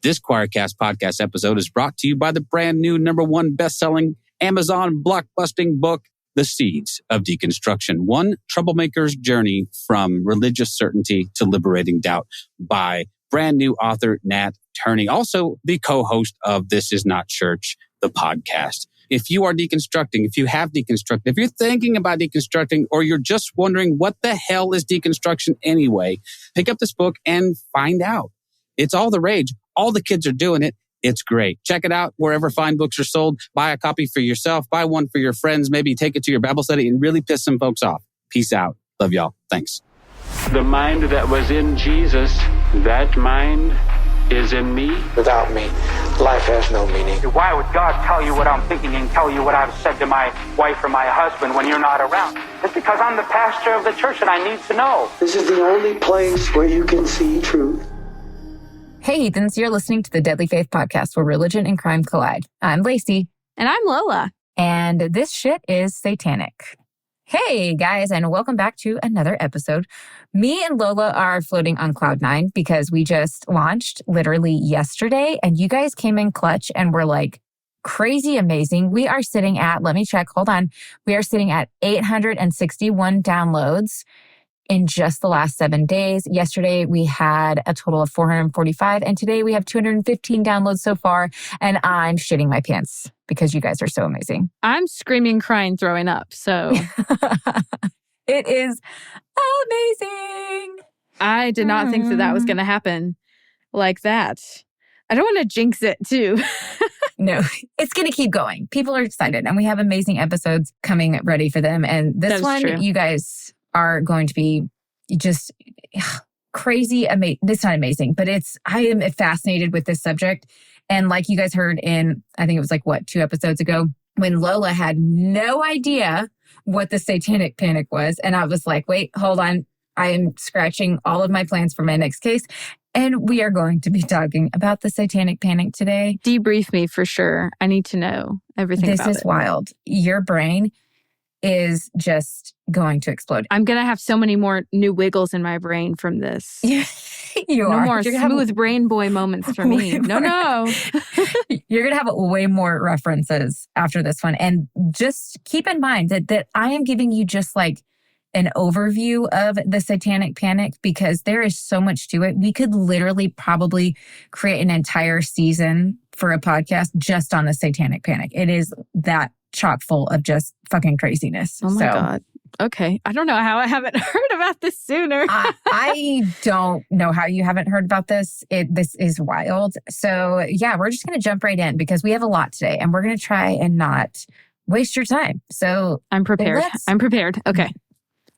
This Choircast podcast episode is brought to you by the brand new #1 best-selling Amazon blockbusting book, The Seeds of Deconstruction, One Troublemaker's Journey from Religious Certainty to Liberating Doubt by brand new author Nat Turney, also the co-host of This Is Not Church, the podcast. If you are deconstructing, if you have deconstructed, if you're thinking about deconstructing, or you're just wondering what the hell is deconstruction anyway, pick up this book and find out. It's all the rage. All the kids are doing it. It's great. Check it out wherever fine books are sold. Buy a copy for yourself. Buy one for your friends. Maybe take it to your Bible study and really piss some folks off. Peace out. Love y'all. Thanks. The mind that was in Jesus, that mind is in me. Without me, life has no meaning. Why would God tell you what I'm thinking and tell you what I've said to my wife or my husband when you're not around? It's because I'm the pastor of the church and I need to know. This is the only place where you can see truth. Hey, heathens, you're listening to the Deadly Faith Podcast, where religion and crime collide. I'm Laci. And I'm Lola. And this shit is satanic. Hey, guys, and welcome back to another episode. Me and Lola are floating on cloud nine because we just launched literally yesterday, and you guys came in clutch and were like crazy amazing. We are sitting at, let me check, hold on. We are sitting at 861 downloads in just the last 7 days. Yesterday, we had a total of 445, and today we have 215 downloads so far, and I'm shitting my pants because you guys are so amazing. I'm screaming, crying, throwing up, so. It is amazing. I did not think that was going to happen like that. I don't want to jinx it, too. No, it's going to keep going. People are excited, and we have amazing episodes coming ready for them, and this one, true. You guys are going to be just crazy amazing. It's not amazing, but I am fascinated with this subject. And like you guys heard in, I think it was 2 episodes ago, when Lola had no idea what the Satanic Panic was. And I was like, wait, hold on. I am scratching all of my plans for my next case. And we are going to be talking about the Satanic Panic today. Debrief me for sure. I need to know everything about it. This is wild. Your brain is just going to explode. I'm going to have so many more new wiggles in my brain from this. No more smooth brain boy moments for me. No. You're going to have way more references after this one. And just keep in mind that I am giving you just an overview of the Satanic Panic because there is so much to it. We could literally probably create an entire season for a podcast just on the Satanic Panic. It is that chock full of just fucking craziness. Oh my God. Okay. I don't know how I haven't heard about this sooner. I don't know how you haven't heard about this. This is wild. So yeah, we're just going to jump right in because we have a lot today and we're going to try and not waste your time. So I'm prepared. Okay.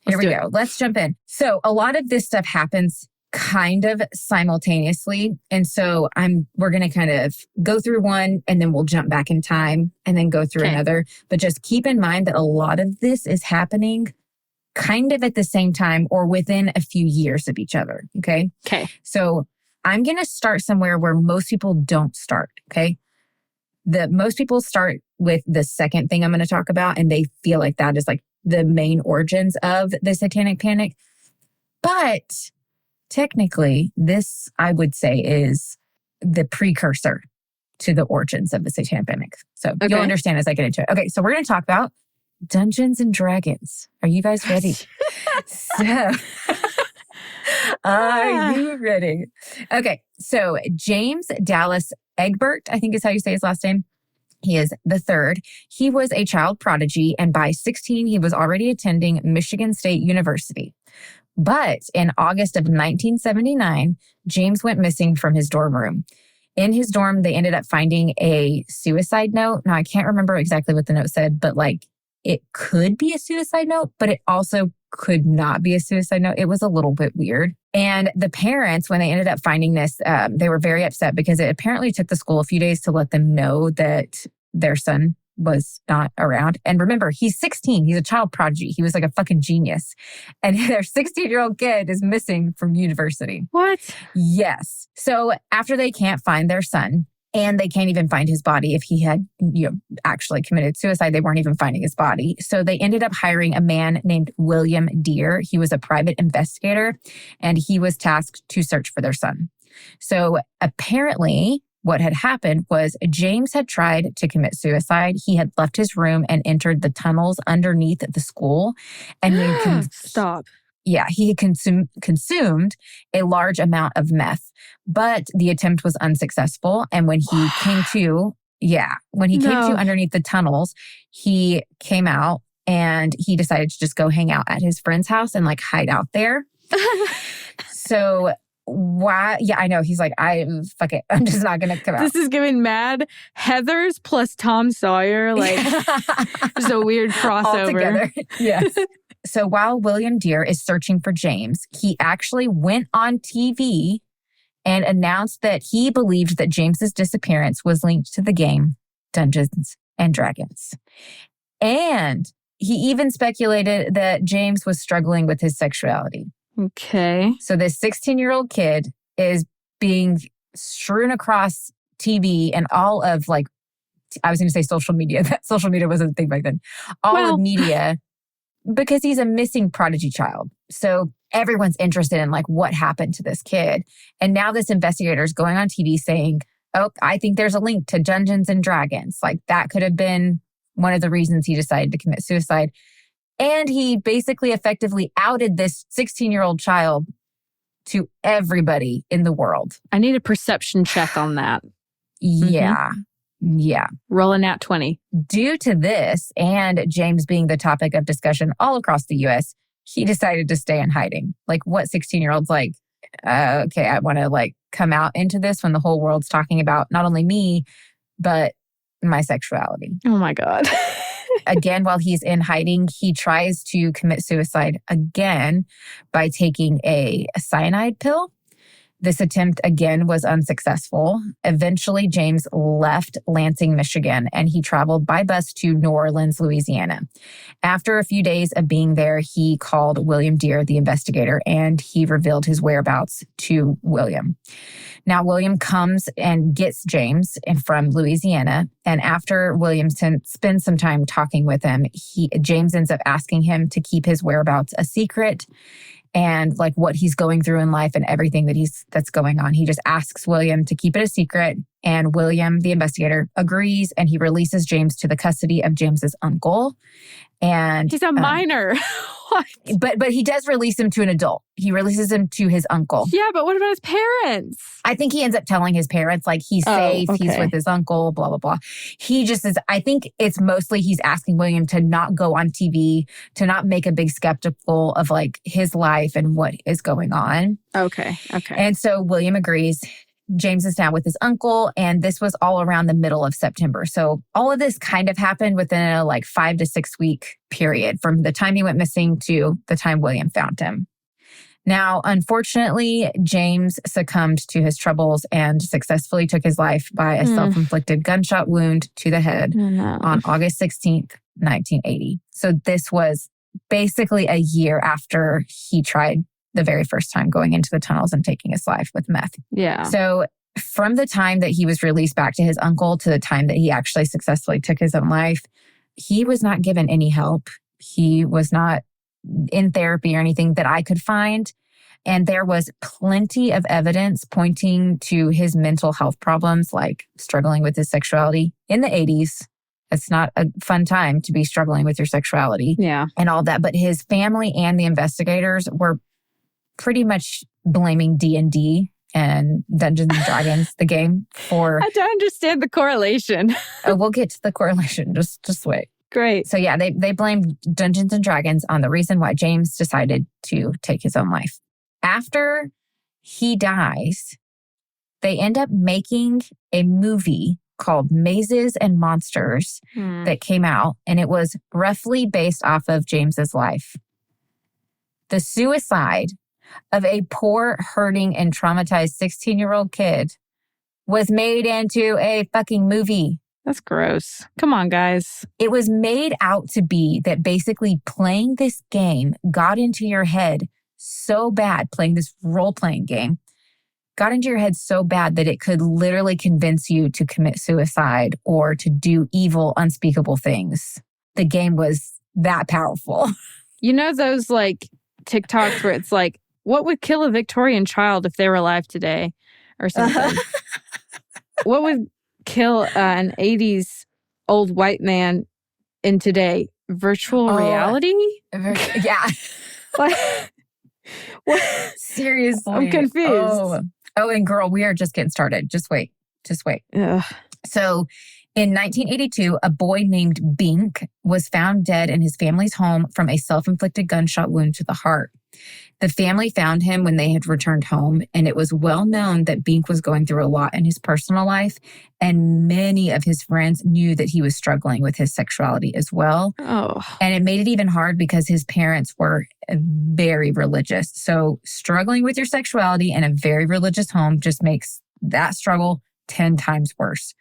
Here we go. Let's jump in. So a lot of this stuff happens kind of simultaneously. And so we're going to kind of go through one and then we'll jump back in time and then go through another. But just keep in mind that a lot of this is happening kind of at the same time or within a few years of each other. Okay. So I'm going to start somewhere where most people don't start. Okay. Most people start with the second thing I'm going to talk about, and they feel like that is the main origins of the Satanic Panic. But technically, this, I would say, is the precursor to the origins of the Satanic Panic. So you'll understand as I get into it. Okay, so we're going to talk about Dungeons and Dragons. Are you guys ready? Are you ready? Okay, so James Dallas Egbert, I think is how you say his last name. He is the third. He was a child prodigy, and by 16, he was already attending Michigan State University. But in August of 1979, James went missing from his dorm room. In his dorm, they ended up finding a suicide note. Now, I can't remember exactly what the note said, but it could be a suicide note, but it also could not be a suicide note. It was a little bit weird. And the parents, when they ended up finding this, they were very upset because it apparently took the school a few days to let them know that their son was not around. And remember, he's 16. He's a child prodigy. He was a fucking genius. And their 16-year-old kid is missing from university. What? Yes. So after they can't find their son, and they can't even find his body if he had actually committed suicide, they weren't even finding his body. So they ended up hiring a man named William Deere. He was a private investigator, and he was tasked to search for their son. So apparently what had happened was James had tried to commit suicide. He had left his room and entered the tunnels underneath the school. And Stop. Yeah, he had consumed a large amount of meth, but the attempt was unsuccessful. And when he came to, underneath the tunnels, he came out and he decided to just go hang out at his friend's house and like hide out there. So why? Yeah, I know. He's like, fuck it. I'm just not going to come out. This is giving mad Heathers plus Tom Sawyer. Like, it's a weird crossover. All together. Yes. So while William Dear is searching for James, he actually went on TV and announced that he believed that James's disappearance was linked to the game Dungeons and Dragons. And he even speculated that James was struggling with his sexuality. Okay. So this 16-year-old kid is being strewn across TV and all of like, I was going to say social media. That social media wasn't a thing back then. All of media, because he's a missing prodigy child. So everyone's interested in like what happened to this kid. And now this investigator is going on TV saying, oh, I think there's a link to Dungeons and Dragons. Like that could have been one of the reasons he decided to commit suicide. And he basically effectively outed this 16-year-old child to everybody in the world. I need a perception check on that. Yeah. Mm-hmm. Yeah. Rolling at 20. Due to this and James being the topic of discussion all across the U.S., he decided to stay in hiding. Like what 16-year-old's like, okay, I want to like come out into this when the whole world's talking about not only me, but my sexuality. Oh my God. Again, while he's in hiding, he tries to commit suicide again by taking a cyanide pill. This attempt again was unsuccessful. Eventually, James left Lansing, Michigan, and he traveled by bus to New Orleans, Louisiana. After a few days of being there, he called William Dear, the investigator, and he revealed his whereabouts to William. Now, William comes and gets James from Louisiana, and after William spends some time talking with him, James ends up asking him to keep his whereabouts a secret and like what he's going through in life and everything that's going on. He just asks William to keep it a secret, and William, the investigator, agrees, and he releases James to the custody of James's uncle. And he's a minor. What? But he does release him to an adult. He releases him to his uncle. Yeah, but what about his parents? I think he ends up telling his parents, like, he's safe, he's with his uncle, blah, blah, blah. He just is, I think it's mostly he's asking William to not go on TV, to not make a big spectacle of, like, his life and what is going on. Okay. And so William agrees. James is now with his uncle, and this was all around the middle of September. So all of this kind of happened within a 5 to 6 week period from the time he went missing to the time William found him. Now, unfortunately, James succumbed to his troubles and successfully took his life by a self-inflicted gunshot wound to the head on August 16th, 1980. So this was basically a year after he tried the very first time going into the tunnels and taking his life with meth. Yeah. So from the time that he was released back to his uncle to the time that he actually successfully took his own life, he was not given any help. He was not in therapy or anything that I could find. And there was plenty of evidence pointing to his mental health problems, like struggling with his sexuality in the 80s. It's not a fun time to be struggling with your sexuality and all that. But his family and the investigators were pretty much blaming D&D and Dungeons and Dragons, the game, for... I don't understand the correlation. We'll get to the correlation. Just wait. Great. So yeah, they blamed Dungeons and Dragons on the reason why James decided to take his own life. After he dies, they end up making a movie called Mazes and Monsters that came out, and it was roughly based off of James's life. The suicide of a poor, hurting, and traumatized 16-year-old kid was made into a fucking movie. That's gross. Come on, guys. It was made out to be that basically playing this game got into your head so bad, playing this role-playing game, got into your head so bad that it could literally convince you to commit suicide or to do evil, unspeakable things. The game was that powerful. You know those TikToks where it's like, what would kill a Victorian child if they were alive today? or something. What would kill an 80s old white man in today? Virtual reality? Yeah. What? Seriously. I'm confused. Oh, and girl, we are just getting started. Just wait. Ugh. So in 1982, a boy named Bink was found dead in his family's home from a self-inflicted gunshot wound to the heart. The family found him when they had returned home, and it was well known that Bink was going through a lot in his personal life, and many of his friends knew that he was struggling with his sexuality as well. Oh. And it made it even hard because his parents were very religious. So struggling with your sexuality in a very religious home just makes that struggle 10 times worse.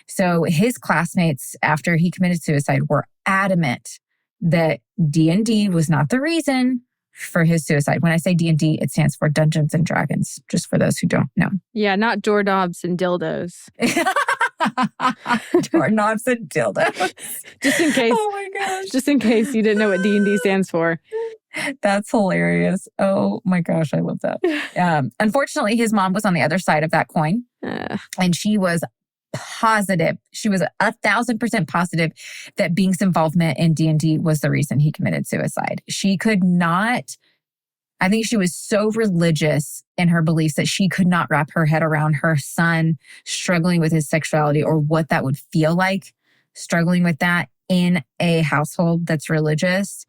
So his classmates, after he committed suicide, were adamant that D&D was not the reason for his suicide. When I say D&D, it stands for Dungeons and Dragons, just for those who don't know. Yeah, not doorknobs and dildos. Doorknobs and dildos. Just in case. Oh my gosh. Just in case you didn't know what D&D stands for. That's hilarious. Oh my gosh, I love that. Unfortunately, his mom was on the other side of that coin. And she was positive. She was 1,000% positive that Bink's involvement in D&D was the reason he committed suicide. She could not, I think she was so religious in her beliefs that she could not wrap her head around her son struggling with his sexuality or what that would feel like, struggling with that in a household that's religious,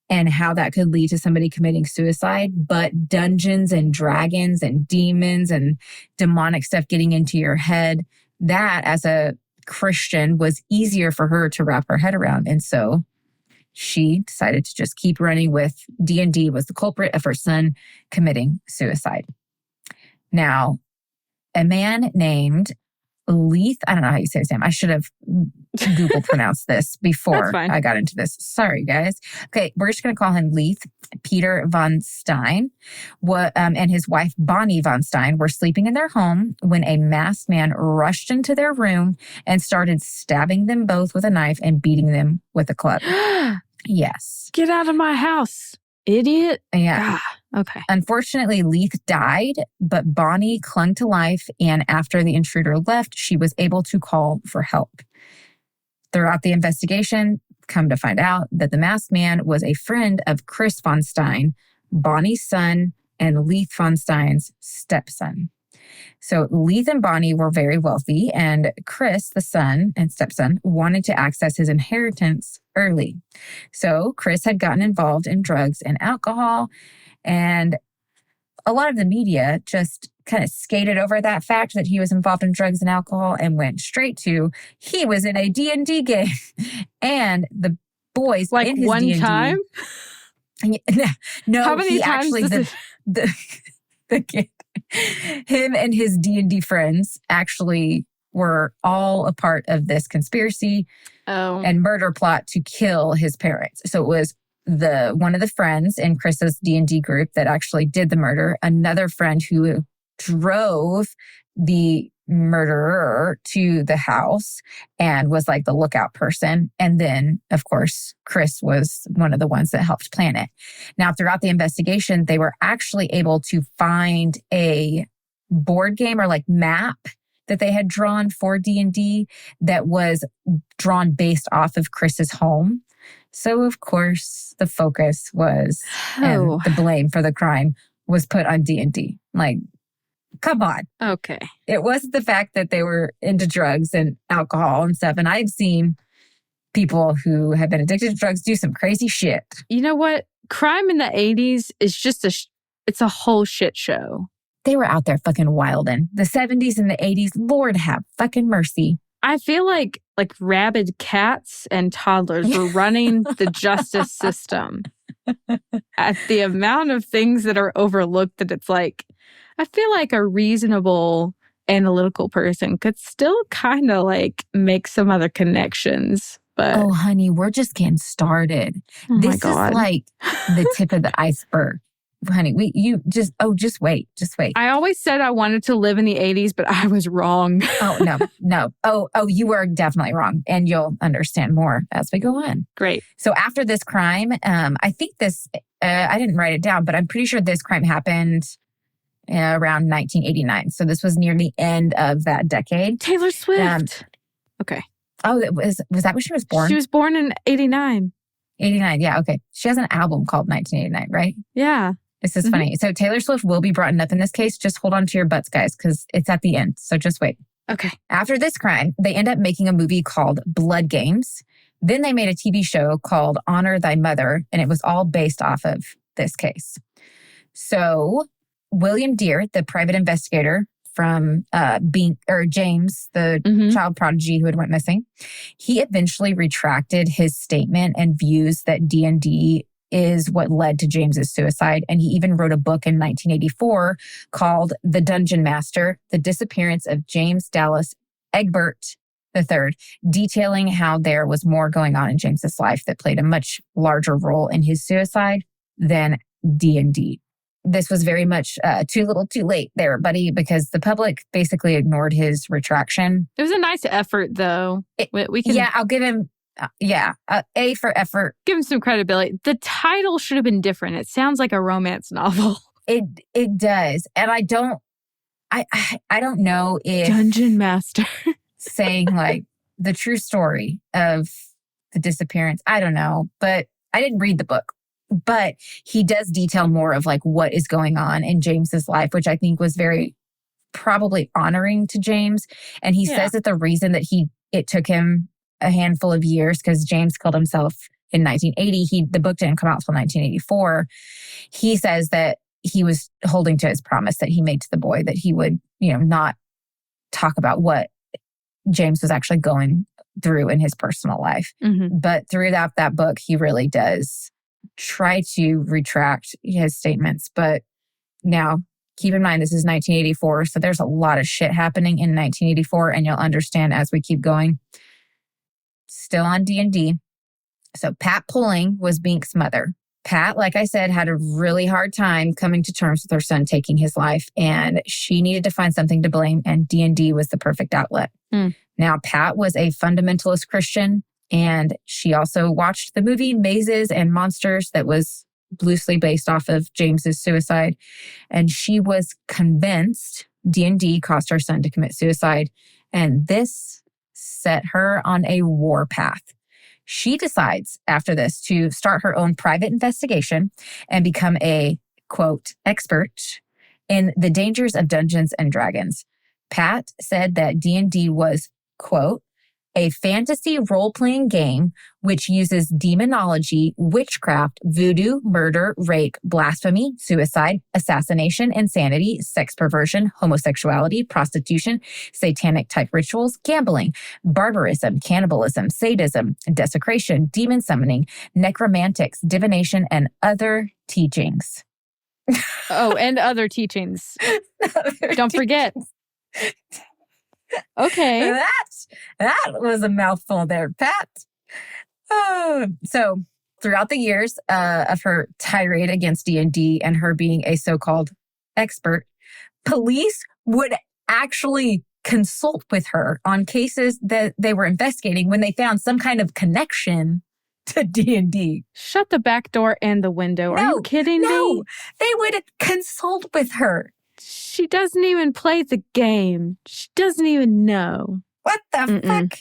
and how that could lead to somebody committing suicide. But Dungeons and Dragons and demons and demonic stuff getting into your head, that as a Christian was easier for her to wrap her head around. And so she decided to just keep running with D&D was the culprit of her son committing suicide. Now, a man named Leith, I don't know how you say his name. I should have Google pronounced this before I got into this. Sorry, guys. Okay, we're just going to call him Leith. Peter von Stein and his wife, Bonnie von Stein, were sleeping in their home when a masked man rushed into their room and started stabbing them both with a knife and beating them with a club. Yes. Get out of my house, idiot. Yeah. Okay. Unfortunately, Leith died, but Bonnie clung to life, and after the intruder left, she was able to call for help. Throughout the investigation, come to find out that the masked man was a friend of Chris von Stein, Bonnie's son, and Leith von Stein's stepson. So Leith and Bonnie were very wealthy, and Chris, the son and stepson, wanted to access his inheritance early. So Chris had gotten involved in drugs and alcohol, and a lot of the media just kind of skated over that fact that he was involved in drugs and alcohol and went straight to he was in a D&D game. And the boys like in his one D&D, time? No, how many times actually the kid, him and his D&D friends actually were all a part of this conspiracy and murder plot to kill his parents. So it was one of the friends in Chris's D&D group that actually did the murder, another friend who drove the murderer to the house and was like the lookout person. And then, of course, Chris was one of the ones that helped plan it. Now, throughout the investigation, they were actually able to find a board game or like map that they had drawn for D&D that was drawn based off of Chris's home. So, of course, the focus was, and the blame for the crime was put on D&D. Like, come on. Okay. It wasn't the fact that they were into drugs and alcohol and stuff. And I've seen people who have been addicted to drugs do some crazy shit. You know what? Crime in the 80s is just it's a whole shit show. They were out there fucking wildin'. The 70s and the 80s, Lord have fucking mercy. I feel like rabid cats and toddlers were running the justice system at the amount of things that are overlooked that it's like, I feel like a reasonable analytical person could still kind of like make some other connections. But oh, honey, we're just getting started. This is like the tip of the iceberg. Honey, just wait. I always said I wanted to live in the 80s, but I was wrong. Oh, no. Oh, you were definitely wrong. And you'll understand more as we go on. Great. So after this crime, I think this, I didn't write it down, but I'm pretty sure this crime happened around 1989. So this was near the end of that decade. Taylor Swift. Okay. Oh, was that when she was born? She was born in 89. 89, yeah, okay. She has an album called 1989, right? Yeah. This is funny. So Taylor Swift will be brought up in this case. Just hold on to your butts, guys, because it's at the end. So just wait. Okay. After this crime, they end up making a movie called Blood Games. Then they made a TV show called Honor Thy Mother, and it was all based off of this case. So William Deere, the private investigator from James, the child prodigy who had went missing, he eventually retracted his statement and views that D&D is what led to James's suicide. And he even wrote a book in 1984 called The Dungeon Master, The Disappearance of James Dallas Egbert III, detailing how there was more going on in James's life that played a much larger role in his suicide than D&D. This was very much too little too late there, buddy, because the public basically ignored his retraction. It was a nice effort, though. I'll give him, A for effort. Give him some credibility. The title should have been different. It sounds like a romance novel. It does. And I don't know if Dungeon Master saying like the true story of the disappearance. I don't know, but I didn't read the book. But he does detail more of like what is going on in James's life, which I think was very probably honoring to James. And he says that the reason that it took him a handful of years, because James killed himself in 1980. The book didn't come out until 1984. He says that he was holding to his promise that he made to the boy that he would, not talk about what James was actually going through in his personal life. Mm-hmm. But throughout that book, he really does try to retract his statements. But now, keep in mind, this is 1984, so there's a lot of shit happening in 1984, and you'll understand as we keep going. Still on D&D. So Pat Pulling was Bink's mother. Pat, like I said, had a really hard time coming to terms with her son taking his life, and she needed to find something to blame, and D&D was the perfect outlet. Now, Pat was a fundamentalist Christian, and she also watched the movie Mazes and Monsters that was loosely based off of James's suicide. And she was convinced D&D caused her son to commit suicide. And this set her on a war path. She decides after this to start her own private investigation and become a, quote, expert in the dangers of Dungeons and Dragons. Pat said that D&D was, quote, a fantasy role-playing game which uses demonology, witchcraft, voodoo, murder, rape, blasphemy, suicide, assassination, insanity, sex perversion, homosexuality, prostitution, satanic-type rituals, gambling, barbarism, cannibalism, sadism, desecration, demon summoning, necromantics, divination, and other teachings. Oh, and other teachings. Don't forget. Okay. That was a mouthful there, Pat. So throughout the years of her tirade against D&D and her being a so-called expert, police would actually consult with her on cases that they were investigating when they found some kind of connection to D&D. Shut the back door and the window. Are you kidding me? No, they would consult with her. She doesn't even play the game. She doesn't even know. What the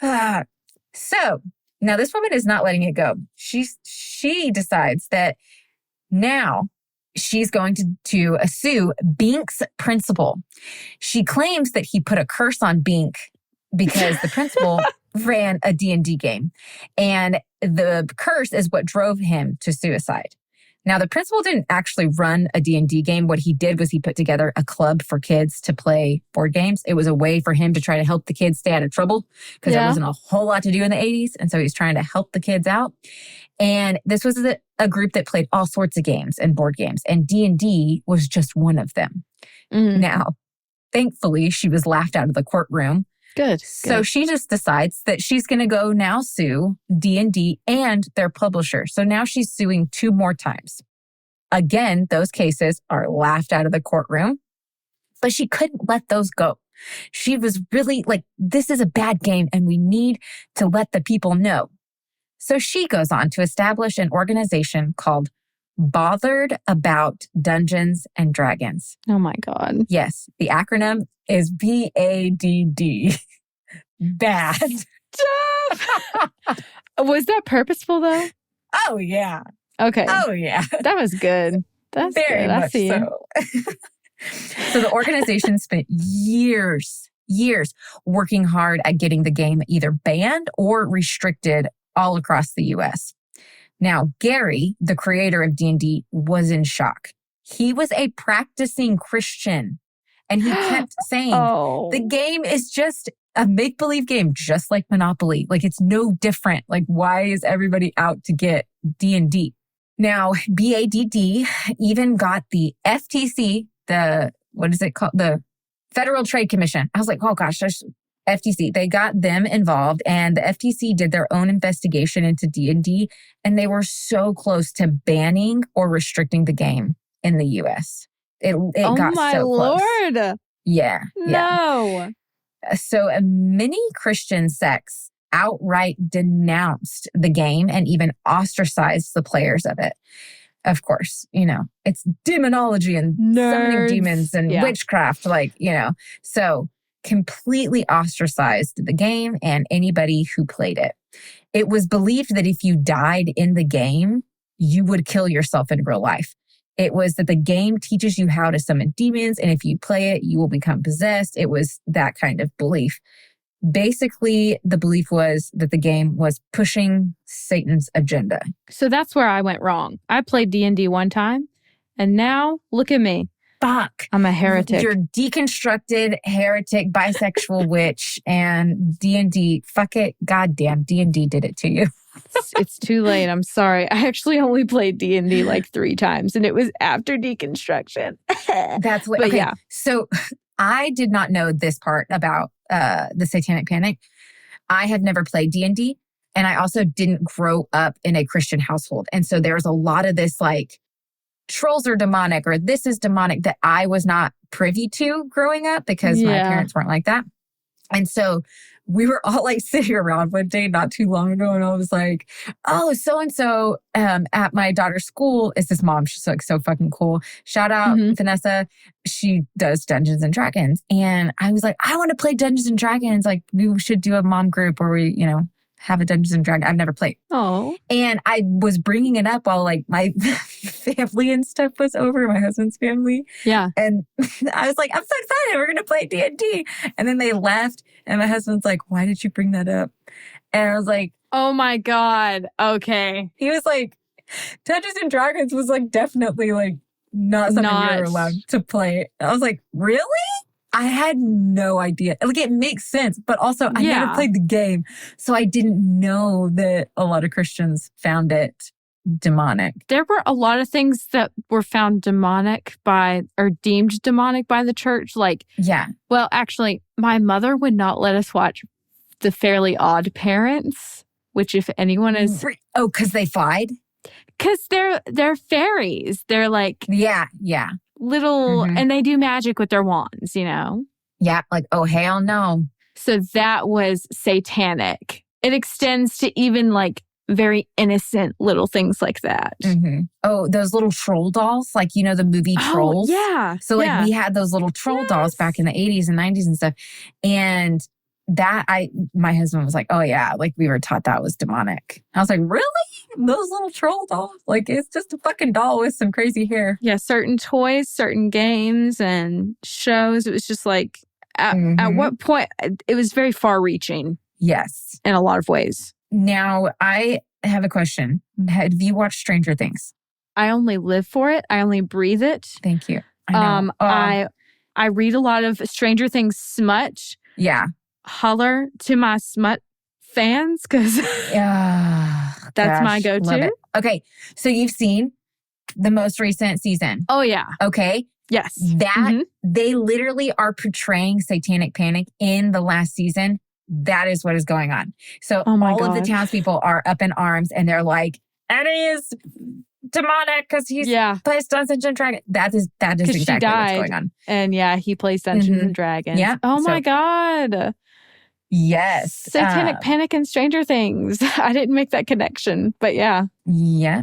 fuck? So now this woman is not letting it go. She decides that now she's going to sue Bink's principal. She claims that he put a curse on Bink because the principal ran a D&D game. And the curse is what drove him to suicide. Now, the principal didn't actually run a D&D game. What he did was he put together a club for kids to play board games. It was a way for him to try to help the kids stay out of trouble because there wasn't a whole lot to do in the 80s. And so he's trying to help the kids out. And this was a group that played all sorts of games and board games. And D&D was just one of them. Now, thankfully, she was laughed out of the courtroom. Good. So she just decides that she's going to go now sue D&D and their publisher. So now she's suing 2 more times. Again, those cases are laughed out of the courtroom, but she couldn't let those go. She was really like, this is a bad game and we need to let the people know. So she goes on to establish an organization called Bothered About Dungeons and Dragons. Oh my God. Yes, the acronym is BADD. Bad. Was that purposeful though? Oh, yeah. Okay. Oh, yeah. That was good. That's Very good. I much see you. so. So the organization spent years working hard at getting the game either banned or restricted all across the U.S. Now, Gary, the creator of D&D, was in shock. He was a practicing Christian, and he kept saying, the game is just a make-believe game, just like Monopoly. Like, it's no different. Like, why is everybody out to get D&D? Now, BADD even got the FTC, what is it called? The Federal Trade Commission. I was like, oh gosh, there's FTC. They got them involved, and the FTC did their own investigation into D&D, and they were so close to banning or restricting the game in the U.S. It got so close. Oh my Lord. Yeah. No. So many Christian sects outright denounced the game and even ostracized the players of it. Of course, it's demonology and summoning demons and witchcraft, so completely ostracized the game and anybody who played it. It was believed that if you died in the game, you would kill yourself in real life. It was that the game teaches you how to summon demons, and if you play it, you will become possessed. It was that kind of belief. Basically, the belief was that the game was pushing Satan's agenda. So that's where I went wrong. I played D&D one time, and now look at me. Fuck. I'm a heretic. You're deconstructed, heretic, bisexual witch, and D&D. Fuck it. Goddamn, D&D did it to you. It's too late. I'm sorry. I actually only played D&D like 3 times, and it was after deconstruction. That's what. But okay. yeah. So I did not know this part about the Satanic Panic. I have never played D&D, and I also didn't grow up in a Christian household. And so there's a lot of this like trolls are demonic or this is demonic that I was not privy to growing up because my parents weren't like that. And so we were all like sitting around one day not too long ago, and I was like, oh, so-and-so at my daughter's school is this mom. She's like so fucking cool. Shout out Vanessa. She does Dungeons and Dragons. And I was like, I want to play Dungeons and Dragons. Like, we should do a mom group where we, have a Dungeons and Dragons. I've never played. Oh. And I was bringing it up while like my family and stuff was over, my husband's family. Yeah. And I was like, I'm so excited. We're going to play D&D. And then they left. And my husband's like, why did you bring that up? And I was like, oh my God. Okay. He was like, Dungeons and Dragons was like definitely like not something you were allowed to play. I was like, really? I had no idea. Like, it makes sense, but also I never played the game. So I didn't know that a lot of Christians found it demonic. There were a lot of things that were found demonic or deemed demonic by the church. Like, well, actually, my mother would not let us watch The Fairly Odd Parents, which if anyone is... Oh, because they fied? Because they're fairies. They're like... Yeah. Little, and they do magic with their wands, Yeah, like, oh, hell no. So that was satanic. It extends to even like very innocent little things like that. Oh, those little troll dolls, like, the movie Trolls? Yeah. So like we had those little troll dolls back in the 80s and 90s and stuff. And that my husband was like, oh yeah, like we were taught that was demonic. I was like, really? Those little troll dolls? Like, it's just a fucking doll with some crazy hair. Yeah, certain toys, certain games and shows. It was just like, at what point, it was very far reaching. Yes. In a lot of ways. Now, I have a question. Have you watched Stranger Things? I only live for it. I only breathe it. Thank you. I read a lot of Stranger Things smut. Yeah. Holler to my smut fans because that's my go-to. Okay, so you've seen the most recent season. Oh yeah. Okay. Yes. That they literally are portraying Satanic Panic in the last season. That is what is going on. So all of the townspeople are up in arms and they're like, Eddie is demonic because he's plays Dungeons and Dragons. That is exactly what's going on. And he plays Dungeons and Dragons. Yeah. Oh my God. Yes. Satanic Panic and Stranger Things. I didn't make that connection, but yeah. Yeah.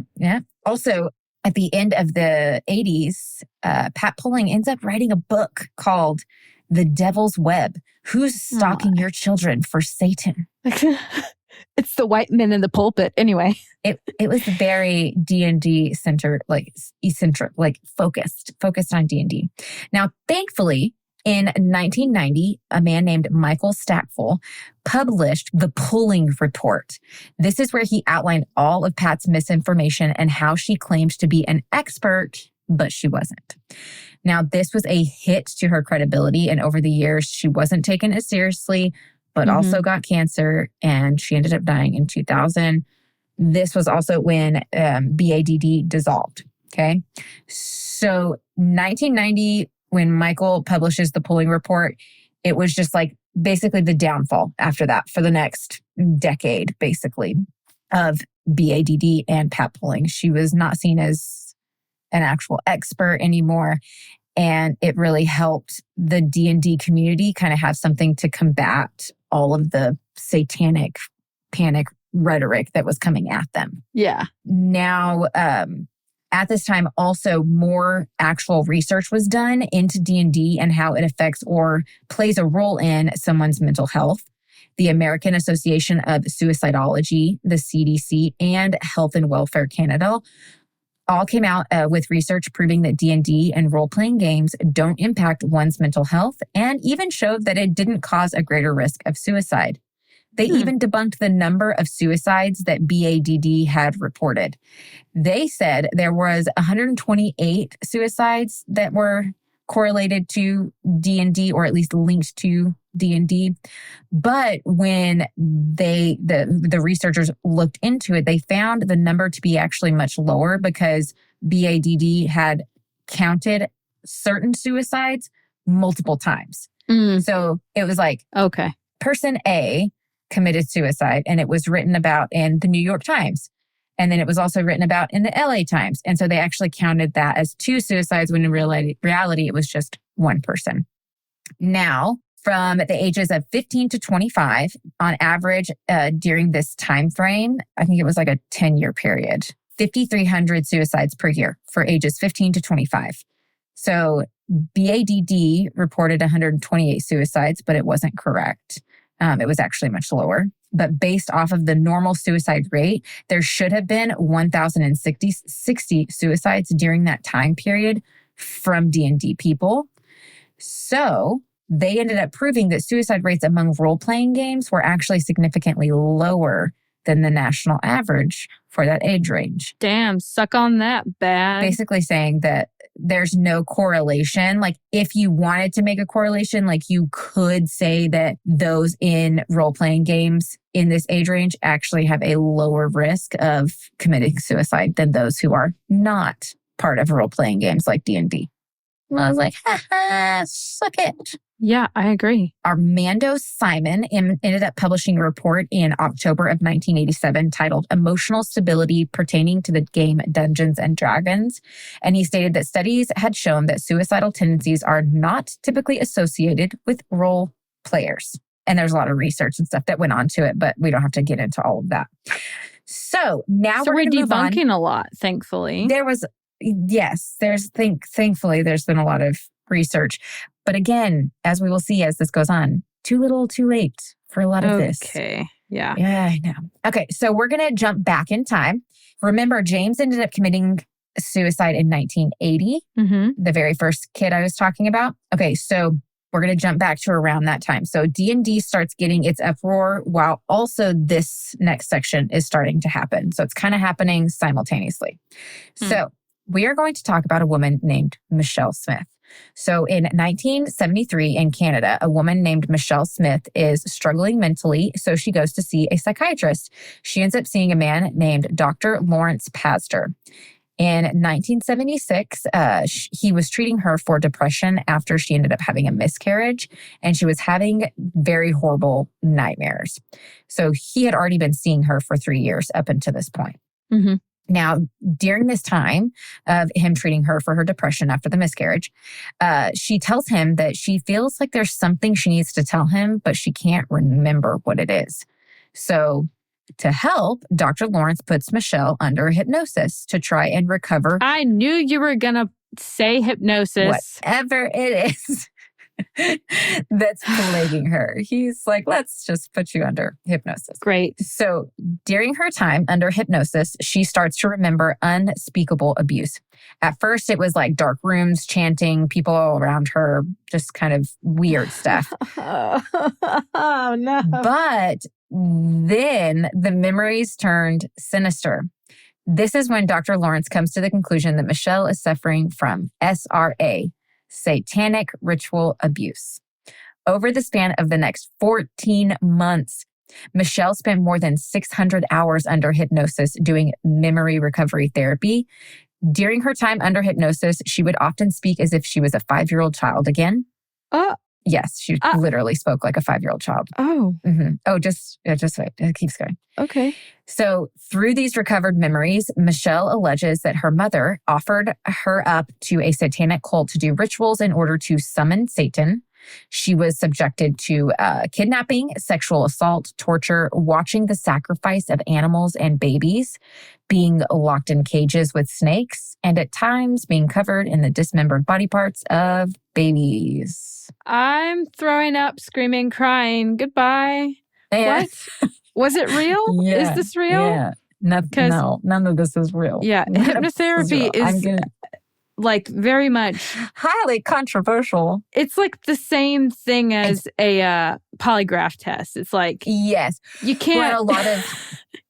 Also, at the end of the 80s, Pat Pulling ends up writing a book called The Devil's Web. Who's stalking your children for Satan? It's the white men in the pulpit. Anyway, it was very D&D centered, like eccentric, like focused on D&D. Now, thankfully, in 1990, a man named Michael Stackful published the Pulling Report. This is where he outlined all of Pat's misinformation and how she claimed to be an expert, but she wasn't. Now, this was a hit to her credibility, and over the years, she wasn't taken as seriously, but also got cancer, and she ended up dying in 2000. This was also when BADD dissolved, okay? So 1990, when Michael publishes the Pulling Report, it was just like basically the downfall after that for the next decade, basically, of BADD and Pat Pulling. She was not seen as an actual expert anymore. And it really helped the D&D community kind of have something to combat all of the satanic panic rhetoric that was coming at them. Yeah. Now, at this time, also more actual research was done into D&D and how it affects or plays a role in someone's mental health. The American Association of Suicidology, the CDC, and Health and Welfare Canada all came out with research proving that D&D and role-playing games don't impact one's mental health, and even showed that it didn't cause a greater risk of suicide. They even debunked the number of suicides that BADD had reported. They said there was 128 suicides that were correlated to D&D, or at least linked to D&D. But when the researchers looked into it, they found the number to be actually much lower because BADD had counted certain suicides multiple times. So it was like, okay, person A committed suicide, and it was written about in the New York Times. And then it was also written about in the LA Times. And so they actually counted that as 2 suicides when in reality it was just one person. Now, from the ages of 15 to 25, on average, during this time frame, I think it was like a 10-year period, 5,300 suicides per year for ages 15 to 25. So BADD reported 128 suicides, but it wasn't correct. It was actually much lower. But based off of the normal suicide rate, there should have been 1,060 suicides during that time period from D&D people. So they ended up proving that suicide rates among role-playing games were actually significantly lower than the national average for that age range. Damn, suck on that, bad. Basically saying that there's no correlation. Like, if you wanted to make a correlation, like, you could say that those in role-playing games in this age range actually have a lower risk of committing suicide than those who are not part of role-playing games like D&D. And I was like, ha ha, suck it. Yeah, I agree. Armando Simon ended up publishing a report in October of 1987 titled Emotional Stability Pertaining to the Game Dungeons and Dragons. And he stated that studies had shown that suicidal tendencies are not typically associated with role players. And there's a lot of research and stuff that went on to it, but we don't have to get into all of that. So now we're debunking a lot, thankfully. Thankfully, there's been a lot of research. But again, as we will see as this goes on, too little, too late for a lot of this. Okay, yeah. Yeah, I know. Okay, so we're going to jump back in time. Remember, James ended up committing suicide in 1980, the very first kid I was talking about. Okay, so we're going to jump back to around that time. So D&D starts getting its uproar while also this next section is starting to happen. So it's kind of happening simultaneously. So we are going to talk about a woman named Michelle Smith. So in 1973 in Canada, a woman named Michelle Smith is struggling mentally, so she goes to see a psychiatrist. She ends up seeing a man named Dr. Lawrence Pastor. In 1976, he was treating her for depression after she ended up having a miscarriage, and she was having very horrible nightmares. So he had already been seeing her for 3 years up until this point. Now, during this time of him treating her for her depression after the miscarriage, she tells him that she feels like there's something she needs to tell him, but she can't remember what it is. So To help, Dr. Lawrence puts Michelle under hypnosis to try and recover. I knew you were going to say hypnosis. Whatever it is that's plaguing her. He's like, let's just put you under hypnosis. Great. So during her time under hypnosis, she starts to remember unspeakable abuse. At first, it was like dark rooms, chanting, people all around her, just kind of weird stuff. Oh, no. But then the memories turned sinister. This is when Dr. Lawrence comes to the conclusion that Michelle is suffering from SRA, Satanic Ritual Abuse. Over the span of the next 14 months, Michelle spent more than 600 hours under hypnosis doing memory recovery therapy. During her time under hypnosis, she would often speak as if she was a 5-year-old child again. Yes, she literally spoke like a 5-year-old child. Oh. Mm-hmm. Oh, just wait. It keeps going. Okay. So through these recovered memories, Michelle alleges that her mother offered her up to a satanic cult to do rituals in order to summon Satan. She was subjected to kidnapping, sexual assault, torture, watching the sacrifice of animals and babies, being locked in cages with snakes, and at times being covered in the dismembered body parts of babies. I'm throwing up, screaming, crying. Goodbye. Yeah. What? Was it real? Yeah. Is this real? Yeah. No, none of this is real. Yeah. Hypnotherapy is like very much highly controversial. It's like the same thing as a polygraph test. It's like, yes, you can't,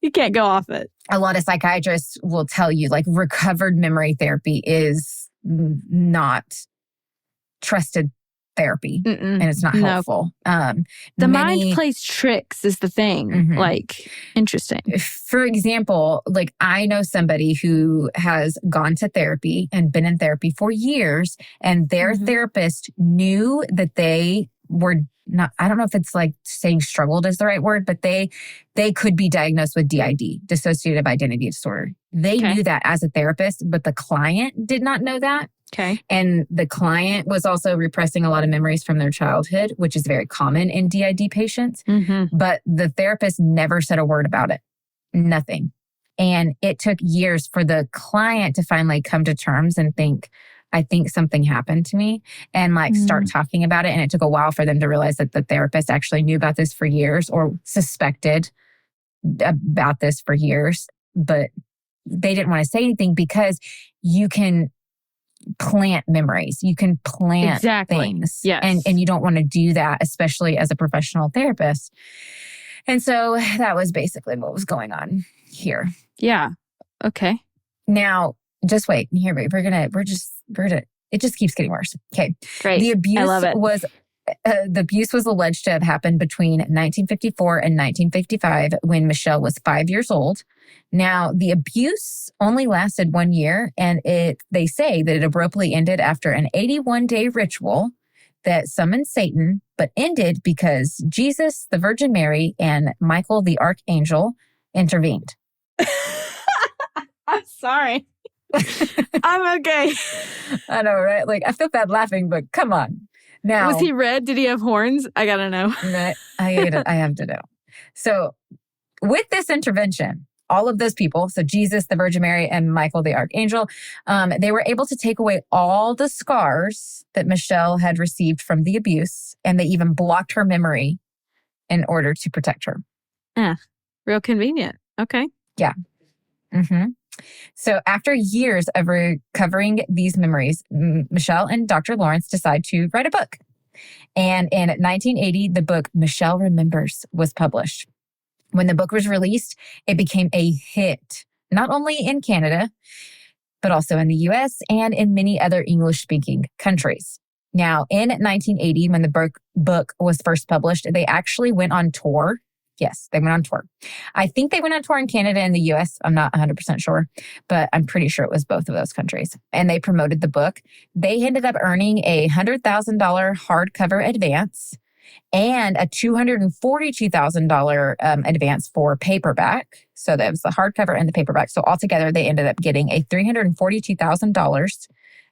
you can't go off it. A lot of psychiatrists will tell you like recovered memory therapy is not trusted therapy. And it's not helpful. The mind plays tricks is the thing. Mm-hmm. Like, interesting. For example, like I know somebody who has gone to therapy and been in therapy for years, and their therapist knew that they were not, I don't know if it's like saying struggled is the right word, but they could be diagnosed with DID, dissociative identity disorder. They knew that as a therapist, but the client did not know that. Okay. And the client was also repressing a lot of memories from their childhood, which is very common in DID patients. But the therapist never said a word about it. Nothing. And it took years for the client to finally come to terms and think, I think something happened to me, and like start talking about it. And it took a while for them to realize that the therapist actually knew about this for years or suspected about this for years. But they didn't want to say anything because you can plant memories. You can plant things. Yes. And you don't want to do that, especially as a professional therapist. And so that was basically what was going on here. Yeah. Okay. Now, just wait. Here, it just keeps getting worse. Okay. Great. The abuse I love it. The abuse was alleged to have happened between 1954 and 1955 when Michelle was 5 years old. Now, the abuse only lasted 1 year, and they say that it abruptly ended after an 81-day ritual that summoned Satan, but ended because Jesus, the Virgin Mary, and Michael the Archangel intervened. I'm sorry. I'm okay. I know, right? Like, I feel bad laughing, but come on. Now, was he red? Did he have horns? I gotta know. I have to know. So, with this intervention, all of those people, so Jesus, the Virgin Mary, and Michael the Archangel, they were able to take away all the scars that Michelle had received from the abuse, and they even blocked her memory in order to protect her. Real convenient. Okay. Yeah. So after years of recovering these memories, Michelle and Dr. Lawrence decide to write a book. And in 1980, the book Michelle Remembers was published. When the book was released, it became a hit, not only in Canada, but also in the US and in many other English-speaking countries. Now, in 1980, when the book was first published, they actually went on tour. Yes, they went on tour. I think they went on tour in Canada and the US. I'm not 100% sure, but I'm pretty sure it was both of those countries. And they promoted the book. They ended up earning a $100,000 hardcover advance and a $242,000 advance for paperback. So that was the hardcover and the paperback. So altogether, they ended up getting a $342,000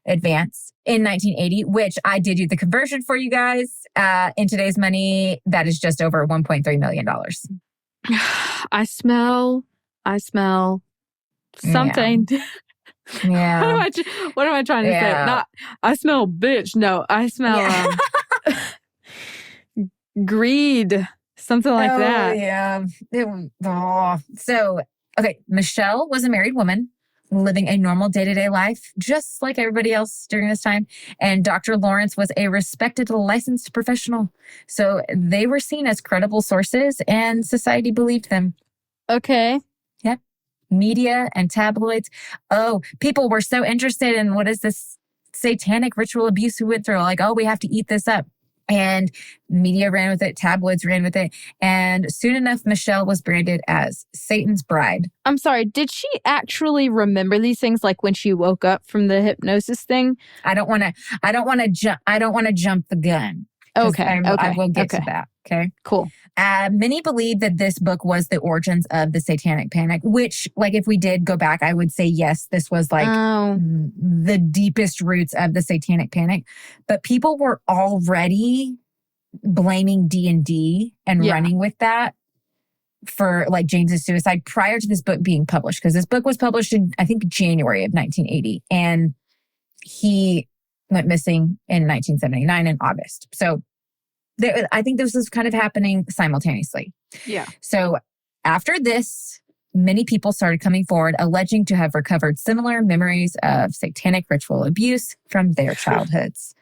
advance in 1980, which I did do the conversion for you guys. In today's money, that is just over $1.3 million. I smell something. Yeah. What am I trying to say? Not, I smell bitch. No, I smell greed. Something like that. Yeah. So, okay. Michelle was a married woman living a normal day-to-day life, just like everybody else during this time. And Dr. Lawrence was a respected licensed professional. So they were seen as credible sources and society believed them. Okay. Yep. Media and tabloids. Oh, people were so interested in what is this satanic ritual abuse we went through. Like, oh, we have to eat this up. And media ran with it. Tabloids ran with it. And soon enough, Michelle was branded as Satan's bride. I'm sorry. Did she actually remember these things like when she woke up from the hypnosis thing? I don't want to jump the gun. Okay. I will get to that. Okay. Cool. Many believe that this book was the origins of the Satanic Panic, which, like, if we did go back, I would say, yes, this was like the deepest roots of the Satanic Panic. But people were already blaming D&D and running with that for like James's suicide prior to this book being published. Because this book was published in, I think, January of 1980. And he went missing in 1979 in August. So I think this was kind of happening simultaneously. Yeah. So after this, many people started coming forward alleging to have recovered similar memories of satanic ritual abuse from their childhoods.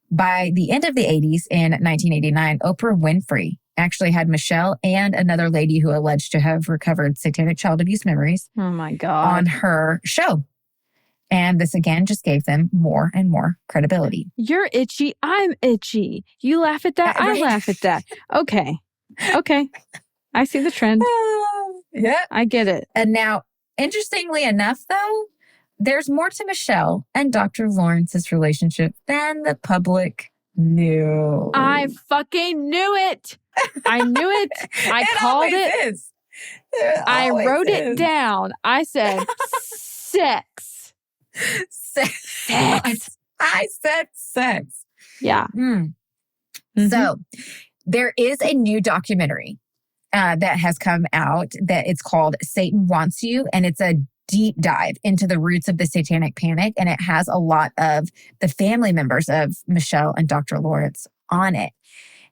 By the end of the 80s, in 1989, Oprah Winfrey actually had Michelle and another lady who alleged to have recovered satanic child abuse memories oh my God. on her show. And this again just gave them more and more credibility. You're itchy. I'm itchy. You laugh at that. I laugh at that. Okay. I see the trend. Yeah. I get it. And now, interestingly enough, though, there's more to Michelle and Dr. Lawrence's relationship than the public knew. I fucking knew it. I knew it. I called it. I wrote it down. I said sex. Sex. I said sex. Yeah. So there is a new documentary that has come out that it's called Satan Wants You. And it's a deep dive into the roots of the Satanic Panic. And it has a lot of the family members of Michelle and Dr. Lawrence on it.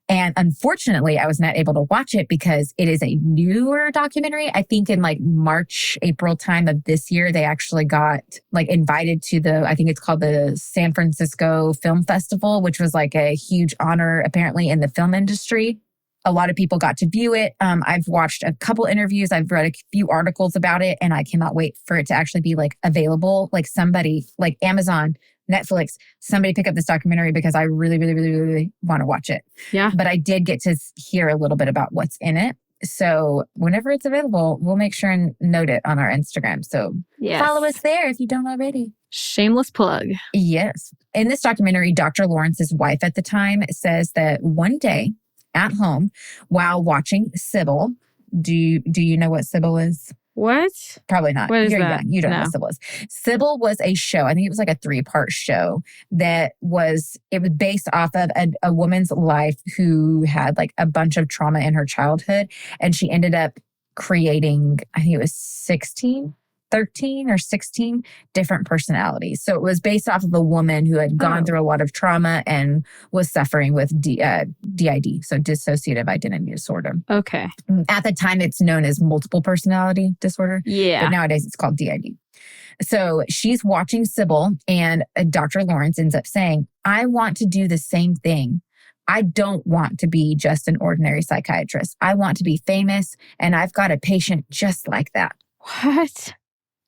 And unfortunately, I was not able to watch it because it is a newer documentary. I think in like March, April time of this year, they actually got like invited to I think it's called the San Francisco Film Festival, which was like a huge honor apparently in the film industry. A lot of people got to view it. I've watched a couple interviews. I've read a few articles about it, and I cannot wait for it to actually be like available. Like somebody, like Amazon, Netflix, somebody pick up this documentary because I really, really, really, really want to watch it. Yeah. But I did get to hear a little bit about what's in it. So whenever it's available, we'll make sure and note it on our Instagram. So follow us there if you don't already. Shameless plug. Yes. In this documentary, Dr. Lawrence's wife at the time says that one day at home while watching Sybil, do you know what Sybil is? What? Probably not. What is You're that? young. You don't know what Sybil is. Sybil was a show. I think it was like a 3-part show it was based off of a woman's life who had like a bunch of trauma in her childhood. And she ended up creating, I think it was 13 or 16 different personalities. So it was based off of a woman who had gone through a lot of trauma and was suffering with DID, so dissociative identity disorder. Okay. At the time, it's known as multiple personality disorder. Yeah. But nowadays, it's called DID. So she's watching Sybil, and Dr. Lawrence ends up saying, I want to do the same thing. I don't want to be just an ordinary psychiatrist. I want to be famous, and I've got a patient just like that. What?